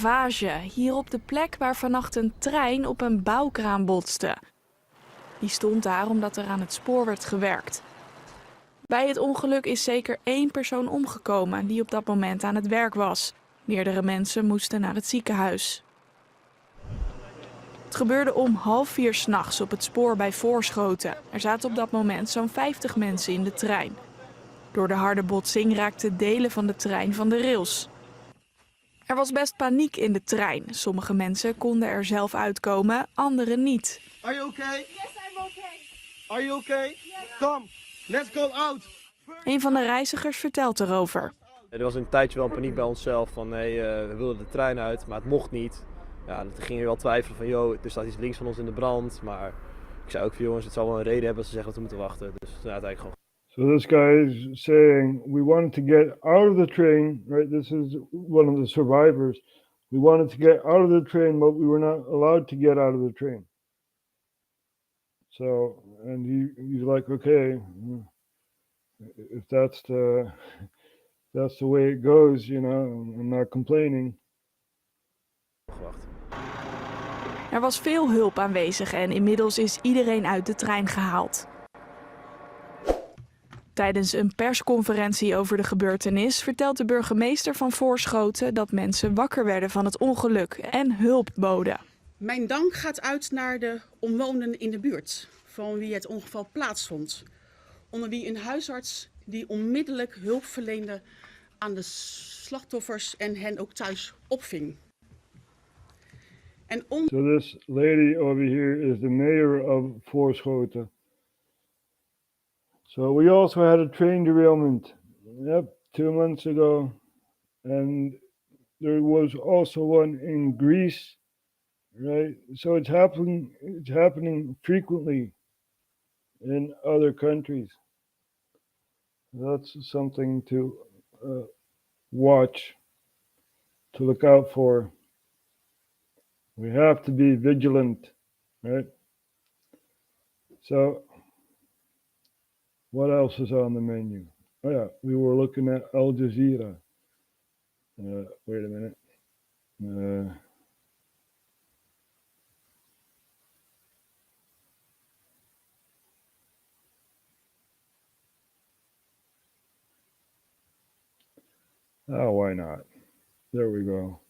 Ravage hier op de plek waar vannacht een trein op een bouwkraan botste. Die stond daar omdat er aan het spoor werd gewerkt. Bij het ongeluk is zeker 1 persoon omgekomen die op dat moment aan het werk was. Meerdere mensen moesten naar het ziekenhuis. Het gebeurde om 3:30 s'nachts op het spoor bij Voorschoten. Er zaten op dat moment zo'n 50 mensen in de trein. Door de harde botsing raakten delen van de trein van de rails. Er was best paniek in de trein. Sommige mensen konden er zelf uitkomen, anderen niet. Are you okay? Yes, I'm okay. Are you okay? Yes. Come, let's go out. Een van de reizigers vertelt erover. Er was een tijdje wel paniek bij onszelf van we wilden de trein uit, maar het mocht niet. Ja, toen gingen we wel twijfelen van er staat iets links van ons in de brand. Maar ik zei ook van jongens, het zal wel een reden hebben als ze zeggen dat we moeten wachten. Dus toen uiteindelijk gewoon. So this guy is saying we wanted to get out of the train, right? This is one of the survivors. We wanted to get out of the train, but we were not allowed to get out of the train. So, and he's like, okay, if that's the way it goes, I'm not complaining. Er was veel hulp aanwezig en inmiddels is iedereen uit de trein gehaald. Tijdens een persconferentie over de gebeurtenis vertelt de burgemeester van Voorschoten dat mensen wakker werden van het ongeluk en hulp boden. Mijn dank gaat uit naar de omwonenden in de buurt, van wie het ongeval plaatsvond. Onder wie een huisarts die onmiddellijk hulp verleende aan de slachtoffers en hen ook thuis opving. So this lady over here is the mayor of Voorschoten. So we also had a train derailment, 2 months ago. And there was also one in Greece, right? So it's happening frequently in other countries. That's something to watch, to look out for. We have to be vigilant, right? So, what else is on the menu? Oh yeah, we were looking at Al Jazeera. Wait a minute. Oh, why not? There we go.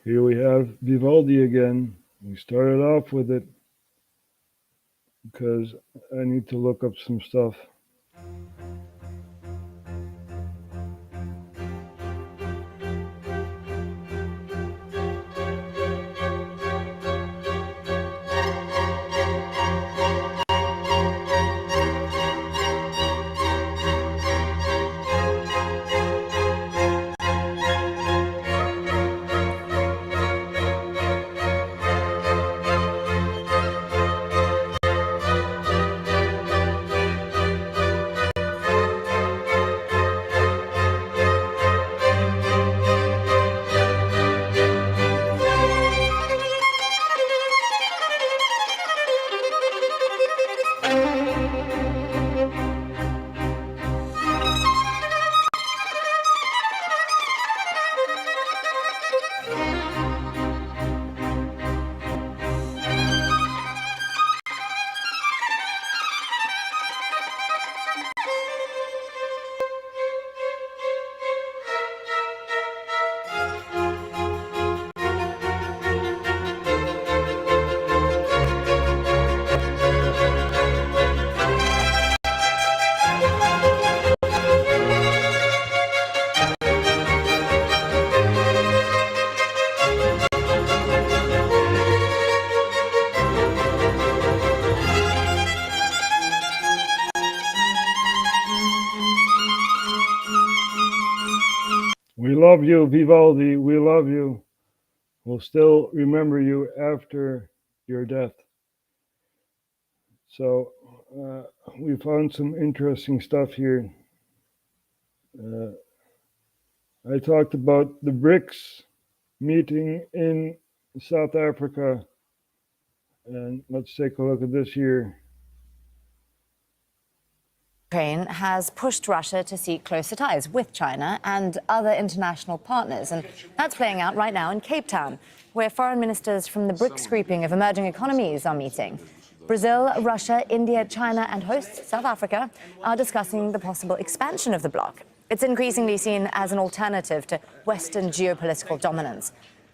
Here we have Vivaldi again. We started off with it because I need to look up some stuff. We love you, Vivaldi. We love you. We'll still remember you after your death. So we found some interesting stuff here. I talked about the BRICS meeting in South Africa. And let's take a look at this here. Ukraine has pushed Russia to seek closer ties with China and other international partners. And that's playing out right now in Cape Town, where foreign ministers from the BRICS grouping of emerging economies are meeting. Brazil, Russia, India, China and host South Africa are discussing the possible expansion of the bloc. It's increasingly seen as an alternative to Western geopolitical dominance.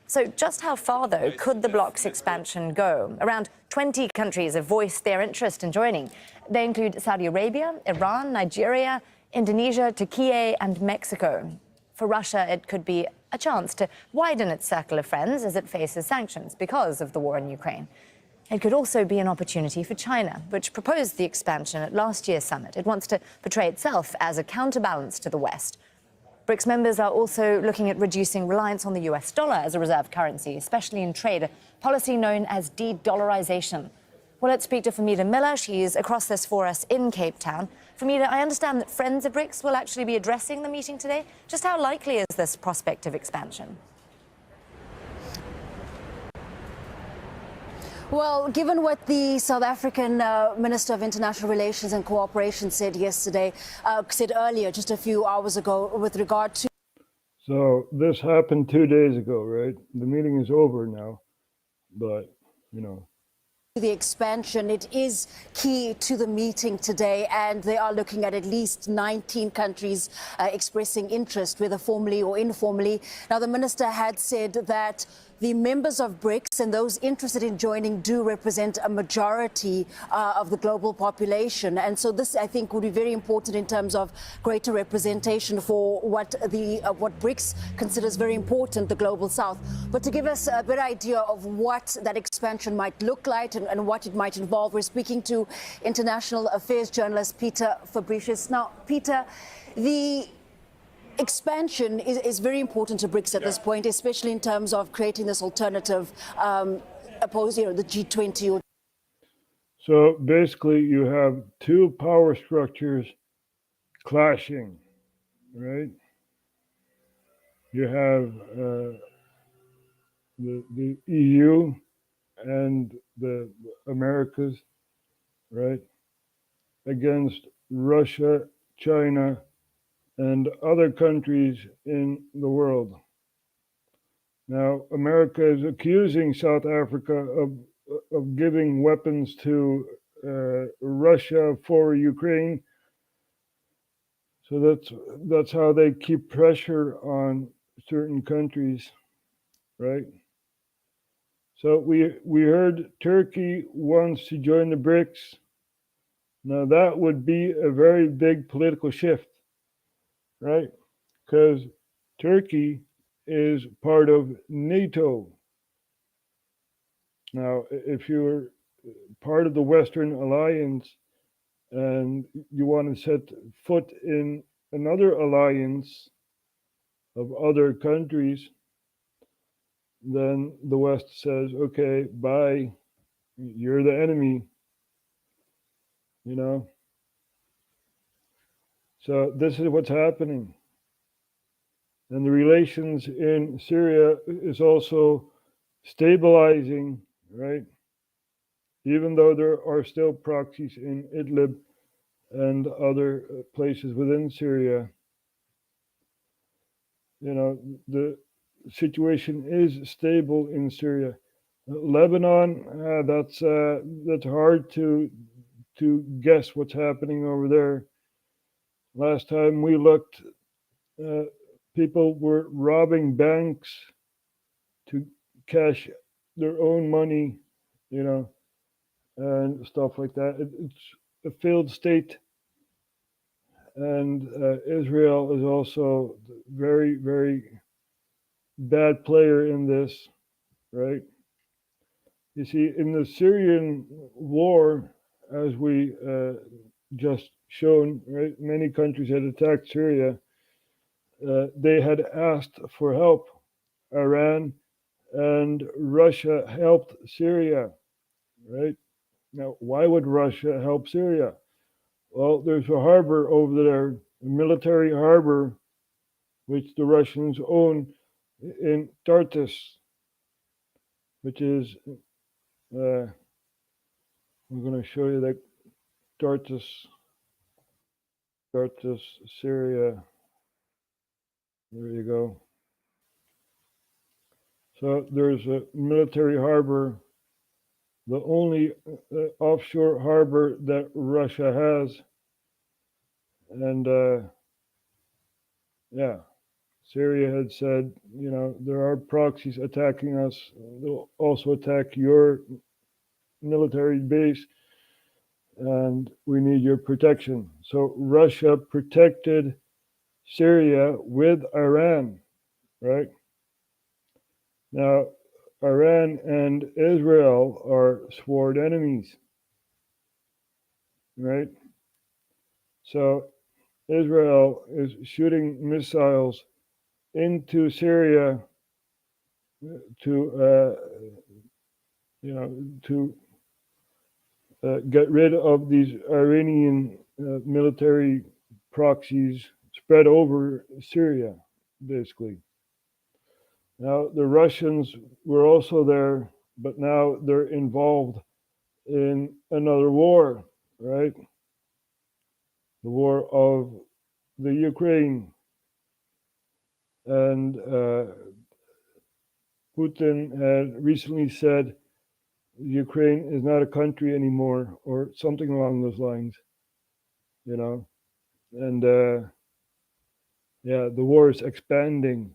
So just how far, though, could the bloc's expansion go? Around 20 countries have voiced their interest in joining. They include Saudi Arabia, Iran, Nigeria, Indonesia, Turkey and Mexico. For Russia, it could be a chance to widen its circle of friends as it faces sanctions because of the war in Ukraine. It could also be an opportunity for China, which proposed the expansion at last year's summit. It wants to portray itself as a counterbalance to the West. BRICS members are also looking at reducing reliance on the US dollar as a reserve currency, especially in trade, a policy known as de-dollarization. Well, let's speak to Famida Miller. She's across this for us in Cape Town. Famida, I understand that Friends of BRICS will actually be addressing the meeting today. Just how likely is this prospect of expansion? Well, given what the South African Minister of International Relations and Cooperation said earlier, just a few hours ago, with regard to... So this happened 2 days ago, right? The meeting is over now. but you know. The expansion, it is key to the meeting today, and they are looking at least 19 countries expressing interest, whether formally or informally. Now, the minister had said that the members of BRICS and those interested in joining do represent a majority of the global population. And so this, I think, would be very important in terms of greater representation for what BRICS considers very important, the global south. But to give us a better idea of what that expansion might look like and what it might involve, we're speaking to international affairs journalist Peter Fabricius. Now, Peter, the expansion is very important to BRICS at this point, especially in terms of creating this alternative opposed, the G20. So basically, you have two power structures clashing, right? You have the EU and the Americas, right, against Russia, China, and other countries in the world. Now, America is accusing South Africa of giving weapons to Russia for Ukraine. So that's how they keep pressure on certain countries, right? So we heard Turkey wants to join the BRICS. Now that would be a very big political shift, right? Because Turkey is part of NATO. Now, if you're part of the Western Alliance and you want to set foot in another alliance of other countries, then the West says, okay, bye, you're the enemy, you know? So this is what's happening. And the relations in Syria is also stabilizing, right? Even though there are still proxies in Idlib and other places within Syria, you know, the situation is stable in Syria. Lebanon, that's hard to guess what's happening over there. Last time we looked, people were robbing banks to cash their own money, you know, and stuff like that. It's a failed state. And Israel is also very, very bad player in this, right? You see, in the Syrian war, as we just shown, right, many countries had attacked Syria. They had asked for help. Iran and Russia helped Syria, right? Now, why would Russia help Syria? Well, there's a harbor over there, a military harbor, which the Russians own in Tartus, which is, I'm going to show you that Tartus, Syria. There you go. So there's a military harbor, the only offshore harbor that Russia has. And yeah, Syria had said, you know, there are proxies attacking us. They'll also attack your military base, and we need your protection. So Russia protected Syria with Iran, right? Now, Iran and Israel are sworn enemies, right? So Israel is shooting missiles into Syria to, get rid of these Iranian military proxies spread over Syria, basically. Now, the Russians were also there, but now they're involved in another war, right? The war of the Ukraine. And Putin had recently said Ukraine is not a country anymore, or something along those lines, you know. And yeah, the war is expanding.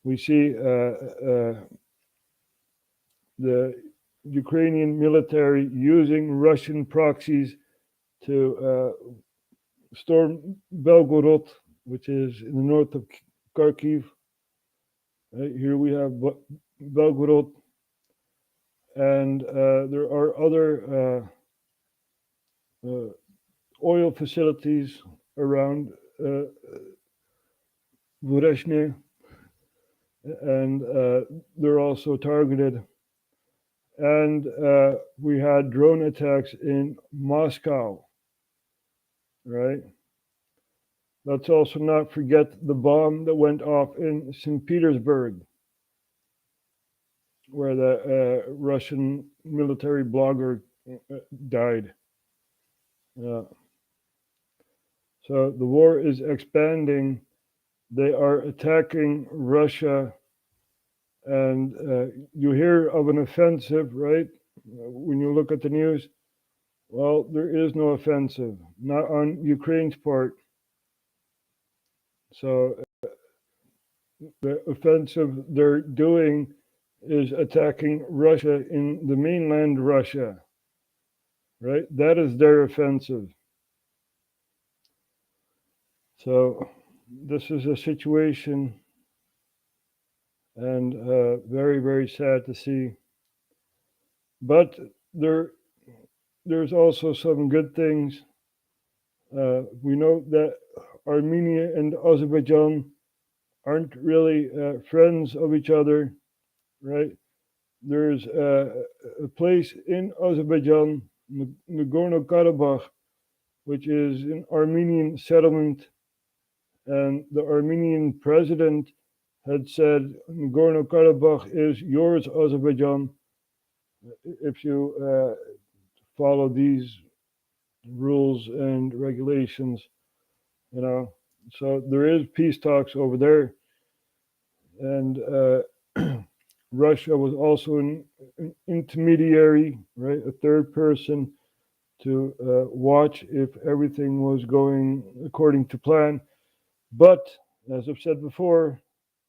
We see the Ukrainian military using Russian proxies to storm Belgorod, which is in the north of Kharkiv. Right, here we have Belgorod, and there are other oil facilities around Vorezhne, and they're also targeted. And we had drone attacks in Moscow, right? Let's also not forget the bomb that went off in St. Petersburg, where the Russian military blogger died. So the war is expanding. They are attacking Russia, and you hear of an offensive, right? When you look at the news, well, there is no offensive, not on Ukraine's part. So the offensive they're doing is attacking Russia in the mainland Russia, right? That is their offensive. So this is a situation, and very, very sad to see. But there's also some good things. We know that Armenia and Azerbaijan aren't really friends of each other, right? There's a place in Azerbaijan, Nagorno-Karabakh, which is an Armenian settlement, and the Armenian president had said, Nagorno-Karabakh is yours, Azerbaijan, if you follow these rules and regulations, you know. So there is peace talks over there, and Russia was also an intermediary, right, a third person to watch if everything was going according to plan. But as I've said before,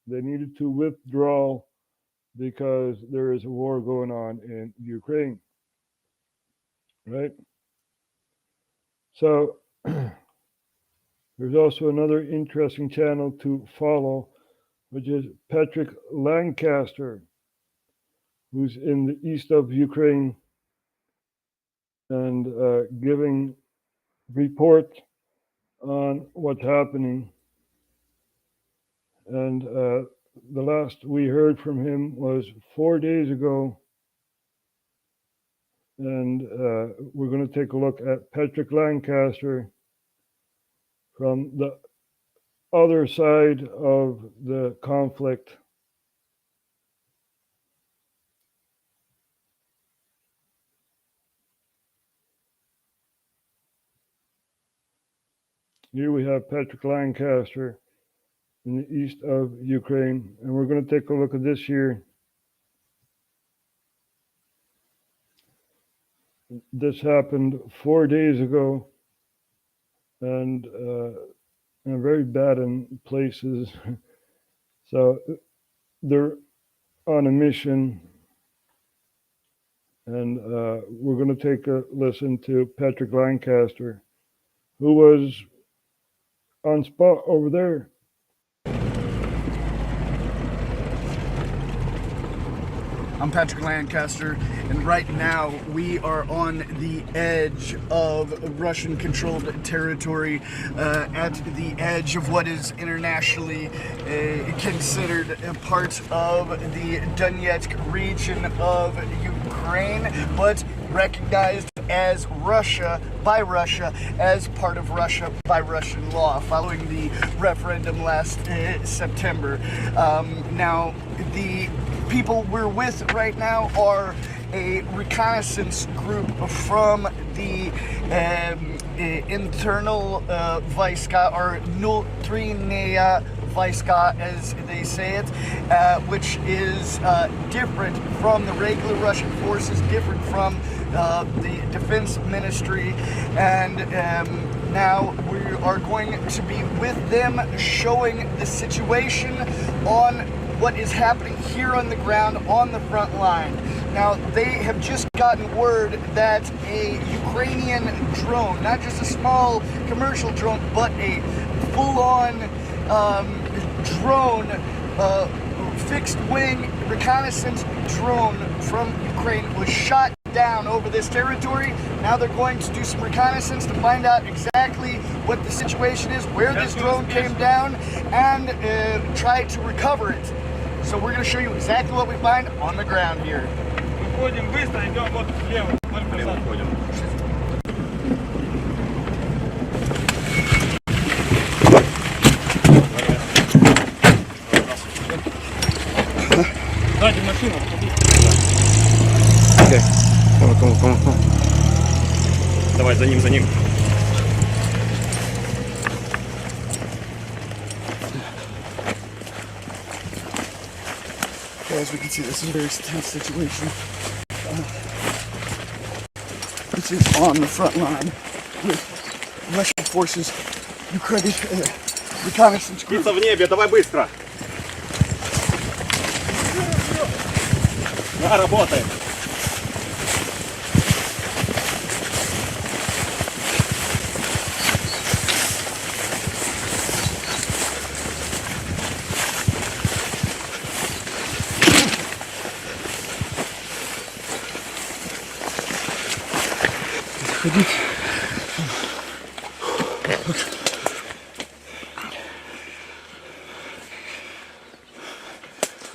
they needed to withdraw because there is a war going on in Ukraine, right? So there's also another interesting channel to follow, which is Patrick Lancaster, who's in the east of Ukraine, and giving report on what's happening. And the last we heard from him was 4 days ago. And we're going to take a look at Patrick Lancaster from the other side of the conflict. Here we have Patrick Lancaster in the east of Ukraine, and we're going to take a look at this here. This happened 4 days ago, and very bad in places. So they're on a mission, and we're going to take a listen to Patrick Lancaster, who was on spot over there. I'm Patrick Lancaster, and right now we are on the edge of Russian-controlled territory, at the edge of what is internationally considered a part of the Donetsk region of Ukraine, but recognized as Russia by Russia, as part of Russia by Russian law, following the referendum last September. Now, the people we're with right now are a reconnaissance group from the internal Vojska, or внутренняя Vojska, as they say it, which is different from the regular Russian forces, different from the defense ministry, and now we are going to be with them, showing the situation on what is happening here on the ground on the front line. Now, they have just gotten word that a Ukrainian drone, not just a small commercial drone, but a full-on drone, fixed-wing reconnaissance drone from Ukraine was shot down over this territory. Now they're going to do some reconnaissance to find out exactly what the situation is, where this drone came down, and try to recover it. So we're going to show you exactly what we find on the ground here. Окей. Кому. Давай, за ним. As we can see, this is a very tense situation. This is on the front line with Russian forces, Ukraine reconnaissance group. Птица в небе, давай быстро. Да, работает.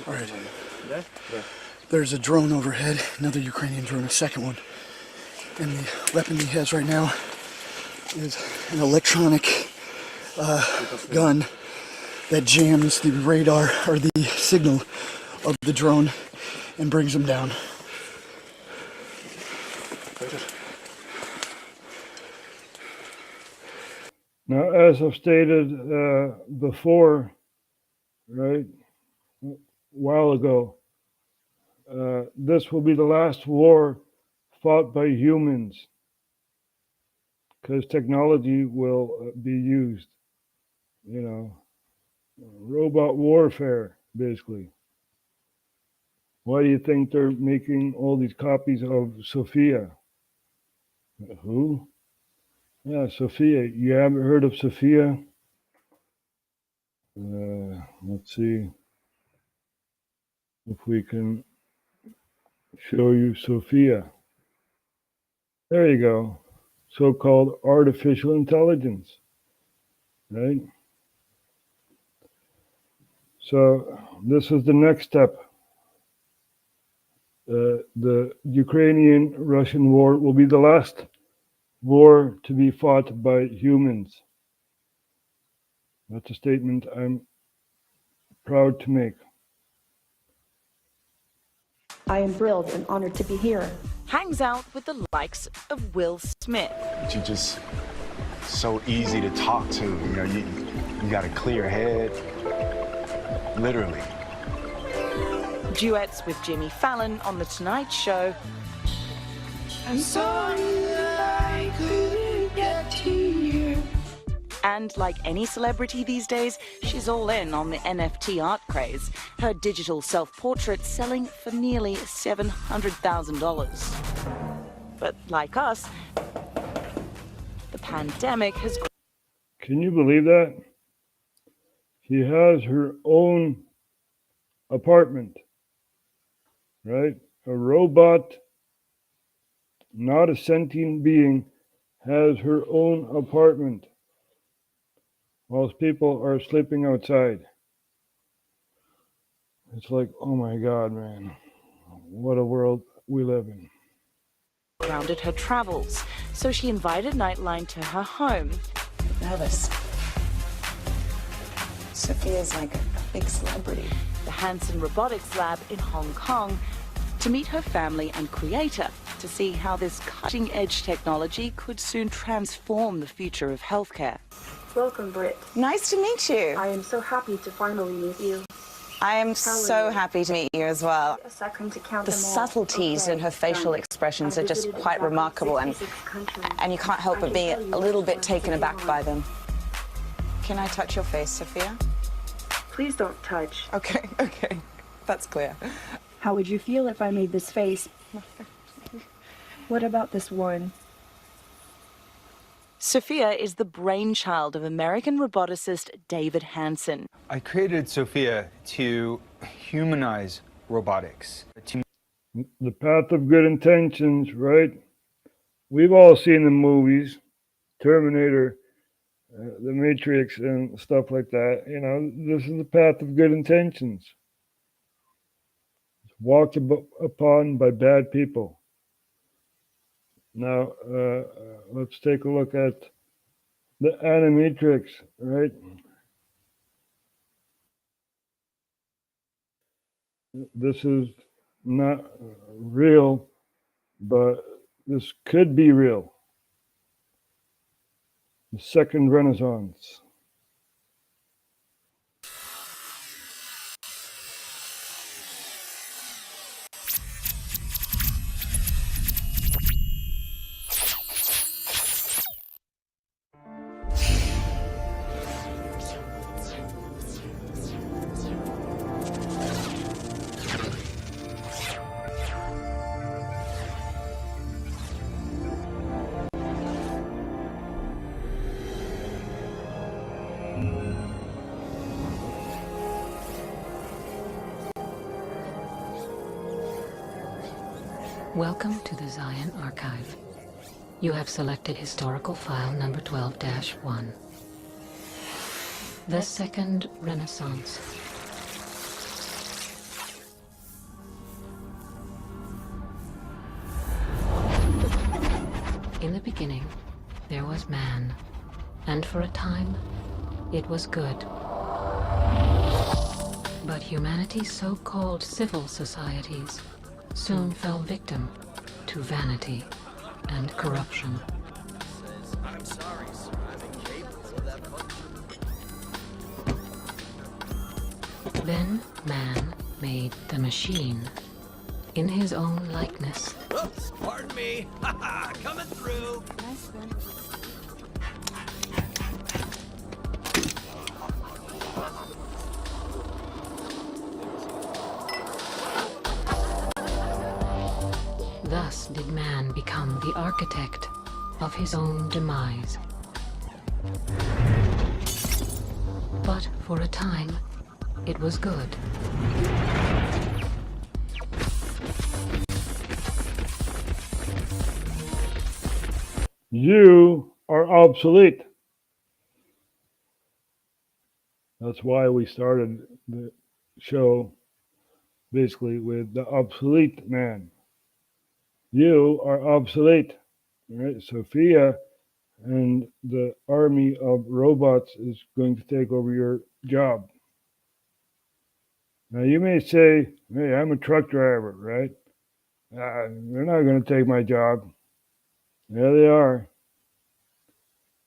All right. There's a drone overhead, another Ukrainian drone, a second one. And the weapon he has right now is an electronic gun that jams the radar or the signal of the drone and brings him down. Now, as I've stated before, right, a while ago, this will be the last war fought by humans, because technology will be used, you know, robot warfare, basically. Why do you think they're making all these copies of Sophia? Who? Yeah, Sophia. You haven't heard of Sophia? Let's see if we can show you Sophia. There you go. So-called artificial intelligence, right? So this is the next step. The Ukrainian-Russian war will be the last war to be fought by humans. That's a statement I'm proud to make. I am thrilled and honored to be here. Hangs out with the likes of Will Smith. You're just so easy to talk to. You know, you got a clear head, literally. Duets with Jimmy Fallon on The Tonight Show. I'm sorry that I couldn't get to you. And like any celebrity these days, she's all in on the NFT art craze. Her digital self-portrait selling for nearly $700,000. But like us, the pandemic has... Can you believe that? She has her own apartment, right? A robot, not a sentient being, has her own apartment, whilst people are sleeping outside. It's like, oh my God, man, what a world we live in. Grounded her travels, so she invited Nightline to her home. Nervous. Sophia's like a big celebrity. The Hanson Robotics Lab in Hong Kong, to meet her family and creator, to see how this cutting-edge technology could soon transform the future of healthcare. Welcome, Britt. Nice to meet you. I am so happy to finally meet you. I am so happy to meet you as well. A second to count The them all. subtleties in her facial done. expressions I are just visited quite exactly remarkable, and 66 countries. you can't help I but can be tell you a little which bit ones taken to aback go by on. them. Can I touch your face, Sophia? Please don't touch. Okay, okay. That's clear. How would you feel if I made this face? What about this one? Sophia is the brainchild of American roboticist David Hansen. I created Sophia to humanize robotics. The path of good intentions, right? We've all seen the movies, Terminator, The Matrix, and stuff like that. You know, this is the path of good intentions. It's walked upon by bad people. Now, let's take a look at the Animatrix, right? This is not real, but this could be real. The second Renaissance. Welcome to the Zion Archive. You have selected historical file number 12-1. The Second Renaissance. In the beginning, there was man, and for a time, it was good. But humanity's so-called civil societies soon fell victim to vanity and corruption. I'm sorry, sir. I'm incapable of that function. Then man made the machine in his own likeness. Oops, pardon me. Haha, coming through. Nice one. Thus did man become the architect of his own demise. But for a time, it was good. You are obsolete. That's why we started the show basically with the obsolete man. You are obsolete, right? Sophia and the army of robots is going to take over your job. Now you may say, hey, I'm a truck driver, right? They're not going to take my job. Yeah, they are.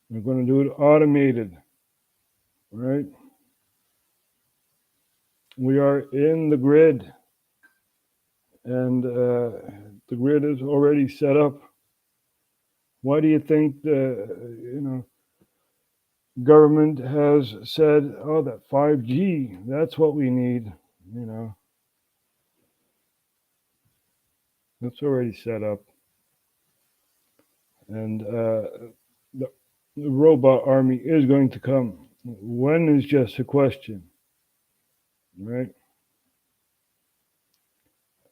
They're going to do it automated, right? We are in the grid, and the grid is already set up. Why do you think the government has said, oh, that 5G, that's what we need, That's already set up. And the robot army is going to come. When is just a question, right?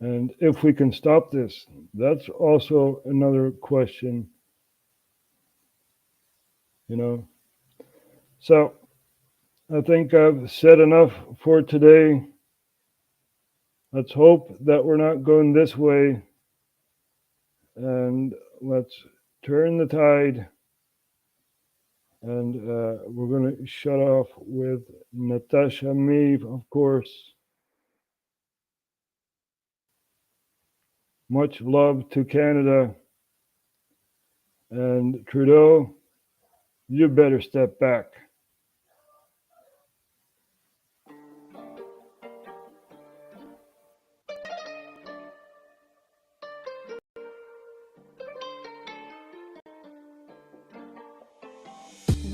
And if we can stop this, that's also another question, So I think I've said enough for today. Let's hope that we're not going this way. And let's turn the tide. And we're going to shut off with Natasha Meave, of course. Much love to Canada. And Trudeau, you better step back.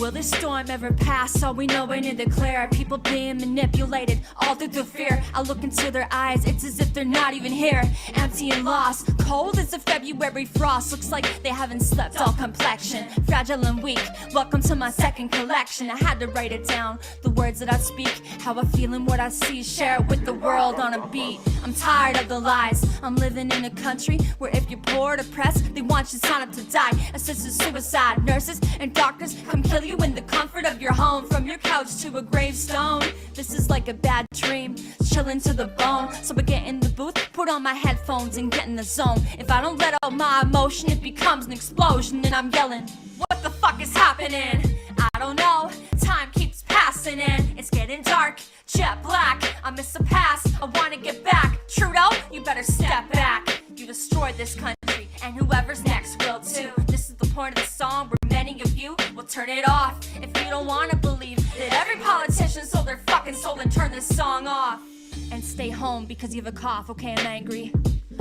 Will this storm ever pass? All we know ain't in the clear. People being manipulated all through fear. I look into their eyes, it's as if they're not even here. Empty and lost, cold as a February frost. Looks like they haven't slept, all complexion fragile and weak. Welcome to my second collection. I had to write it down, the words that I speak, how I feel and what I see. Share it with the world on a beat. I'm tired of the lies. I'm living in a country where if you're poor or depressed, they want you to sign up to die. Assisted suicide, nurses and doctors come kill you in the comfort of your home. From your couch to a gravestone. This is like a bad dream, chilling to the bone. So I get in the booth, put on my headphones and get in the zone. If I don't let out my emotion, it becomes an explosion. And I'm yelling, what the fuck is happening? I don't know, time keeps passing and it's getting dark, jet black. I miss a pass, I wanna get back. Trudeau, you better step back. You destroyed this country and whoever's next will too. This is the point of the song where many of you will turn it off. If you don't wanna believe that every politician sold their fucking soul, then turn this song off. And stay home because you have a cough, okay, I'm angry.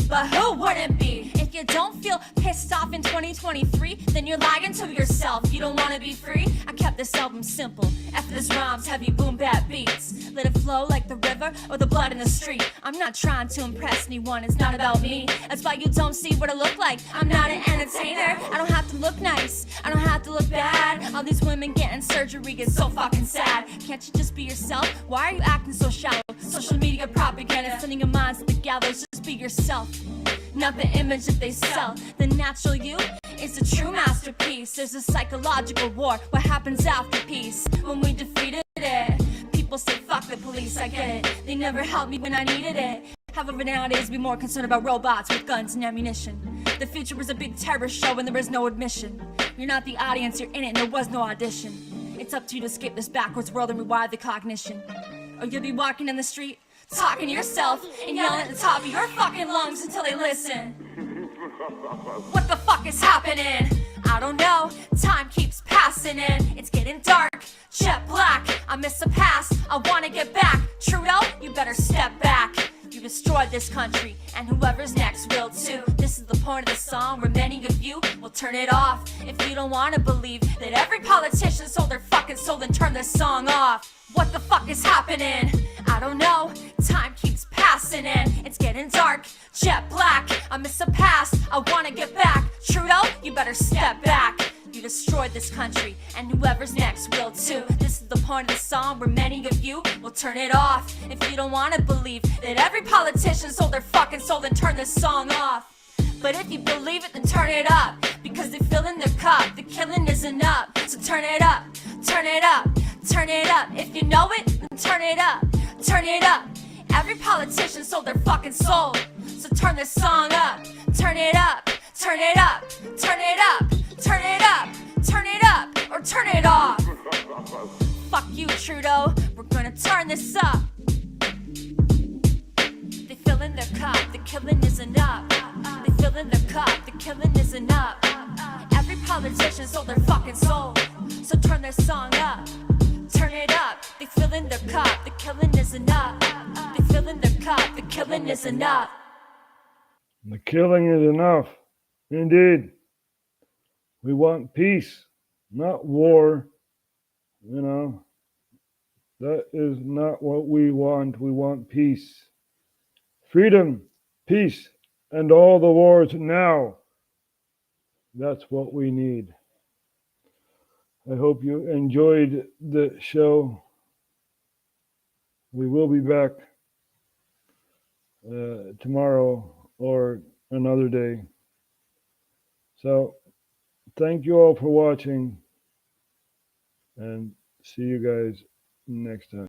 But who wouldn't be? If you don't feel pissed off in 2023, then you're lying to yourself. You don't wanna be free? I kept this album simple. After this rhymes, heavy boom bap beats. Let it flow like the river or the blood in the street. I'm not trying to impress anyone, it's not about me. That's why you don't see what I look like. I'm not an entertainer. I don't have to look nice, I don't have to look bad. All these women getting surgery is so fucking sad. Can't you just be yourself? Why are you acting so shallow? Social media propaganda, sending your minds to the gallows. Just be yourself, not the image that they sell. The natural you is a true masterpiece. There's a psychological war. What happens after peace? When we defeated it. People say fuck the police, I get it. They never helped me when I needed it. However, nowadays we more concerned about robots with guns and ammunition. The future was a big terror show and there is no admission. You're not the audience, you're in it and there was no audition. It's up to you to escape this backwards world and rewire the cognition. Or you'll be walking in the street, talking to yourself and yelling at the top of your fucking lungs until they listen. What the fuck is happening? I don't know, time keeps passing and it's getting dark, jet black. I miss a pass, I wanna get back. Trudeau, you better step back. You destroyed this country and whoever's next will too. This is the point of the song where many of you will turn it off. If you don't wanna believe that every politician sold their fucking soul, then turn this song off. What the fuck is happening? I don't know, time keeps passing and it's getting dark, jet black. I miss a pass, I wanna get back. Trudeau, you better step back. You destroyed this country and whoever's next will too. This is the point of the song where many of you will turn it off. If you don't wanna believe that every politician sold their fucking soul, then turn this song off. But if you believe it, then turn it up, because they fill in their cup, the killing isn't up. So turn it up, turn it up, turn it up. If you know it, then turn it up, turn it up. Every politician sold their fucking soul, so turn this song up, turn it up, turn it up, turn it up, turn it up, turn it up, or turn it off. Fuck you, Trudeau, we're gonna turn this up. They fill in their cup, the killing isn't up. They fill in their cup, the killing isn't up. Every politician sold their fucking soul, so turn their song up, turn it up. They fill in their cup, the killing isn't up. They fill in their cup, the killing isn't up. The killing is enough. Indeed. We want peace, not war. You know, that is not what we want. We want peace. Freedom, peace, and all the wars now. That's what we need. I hope you enjoyed the show. We will be back tomorrow or another day. So, thank you all for watching, and see you guys next time.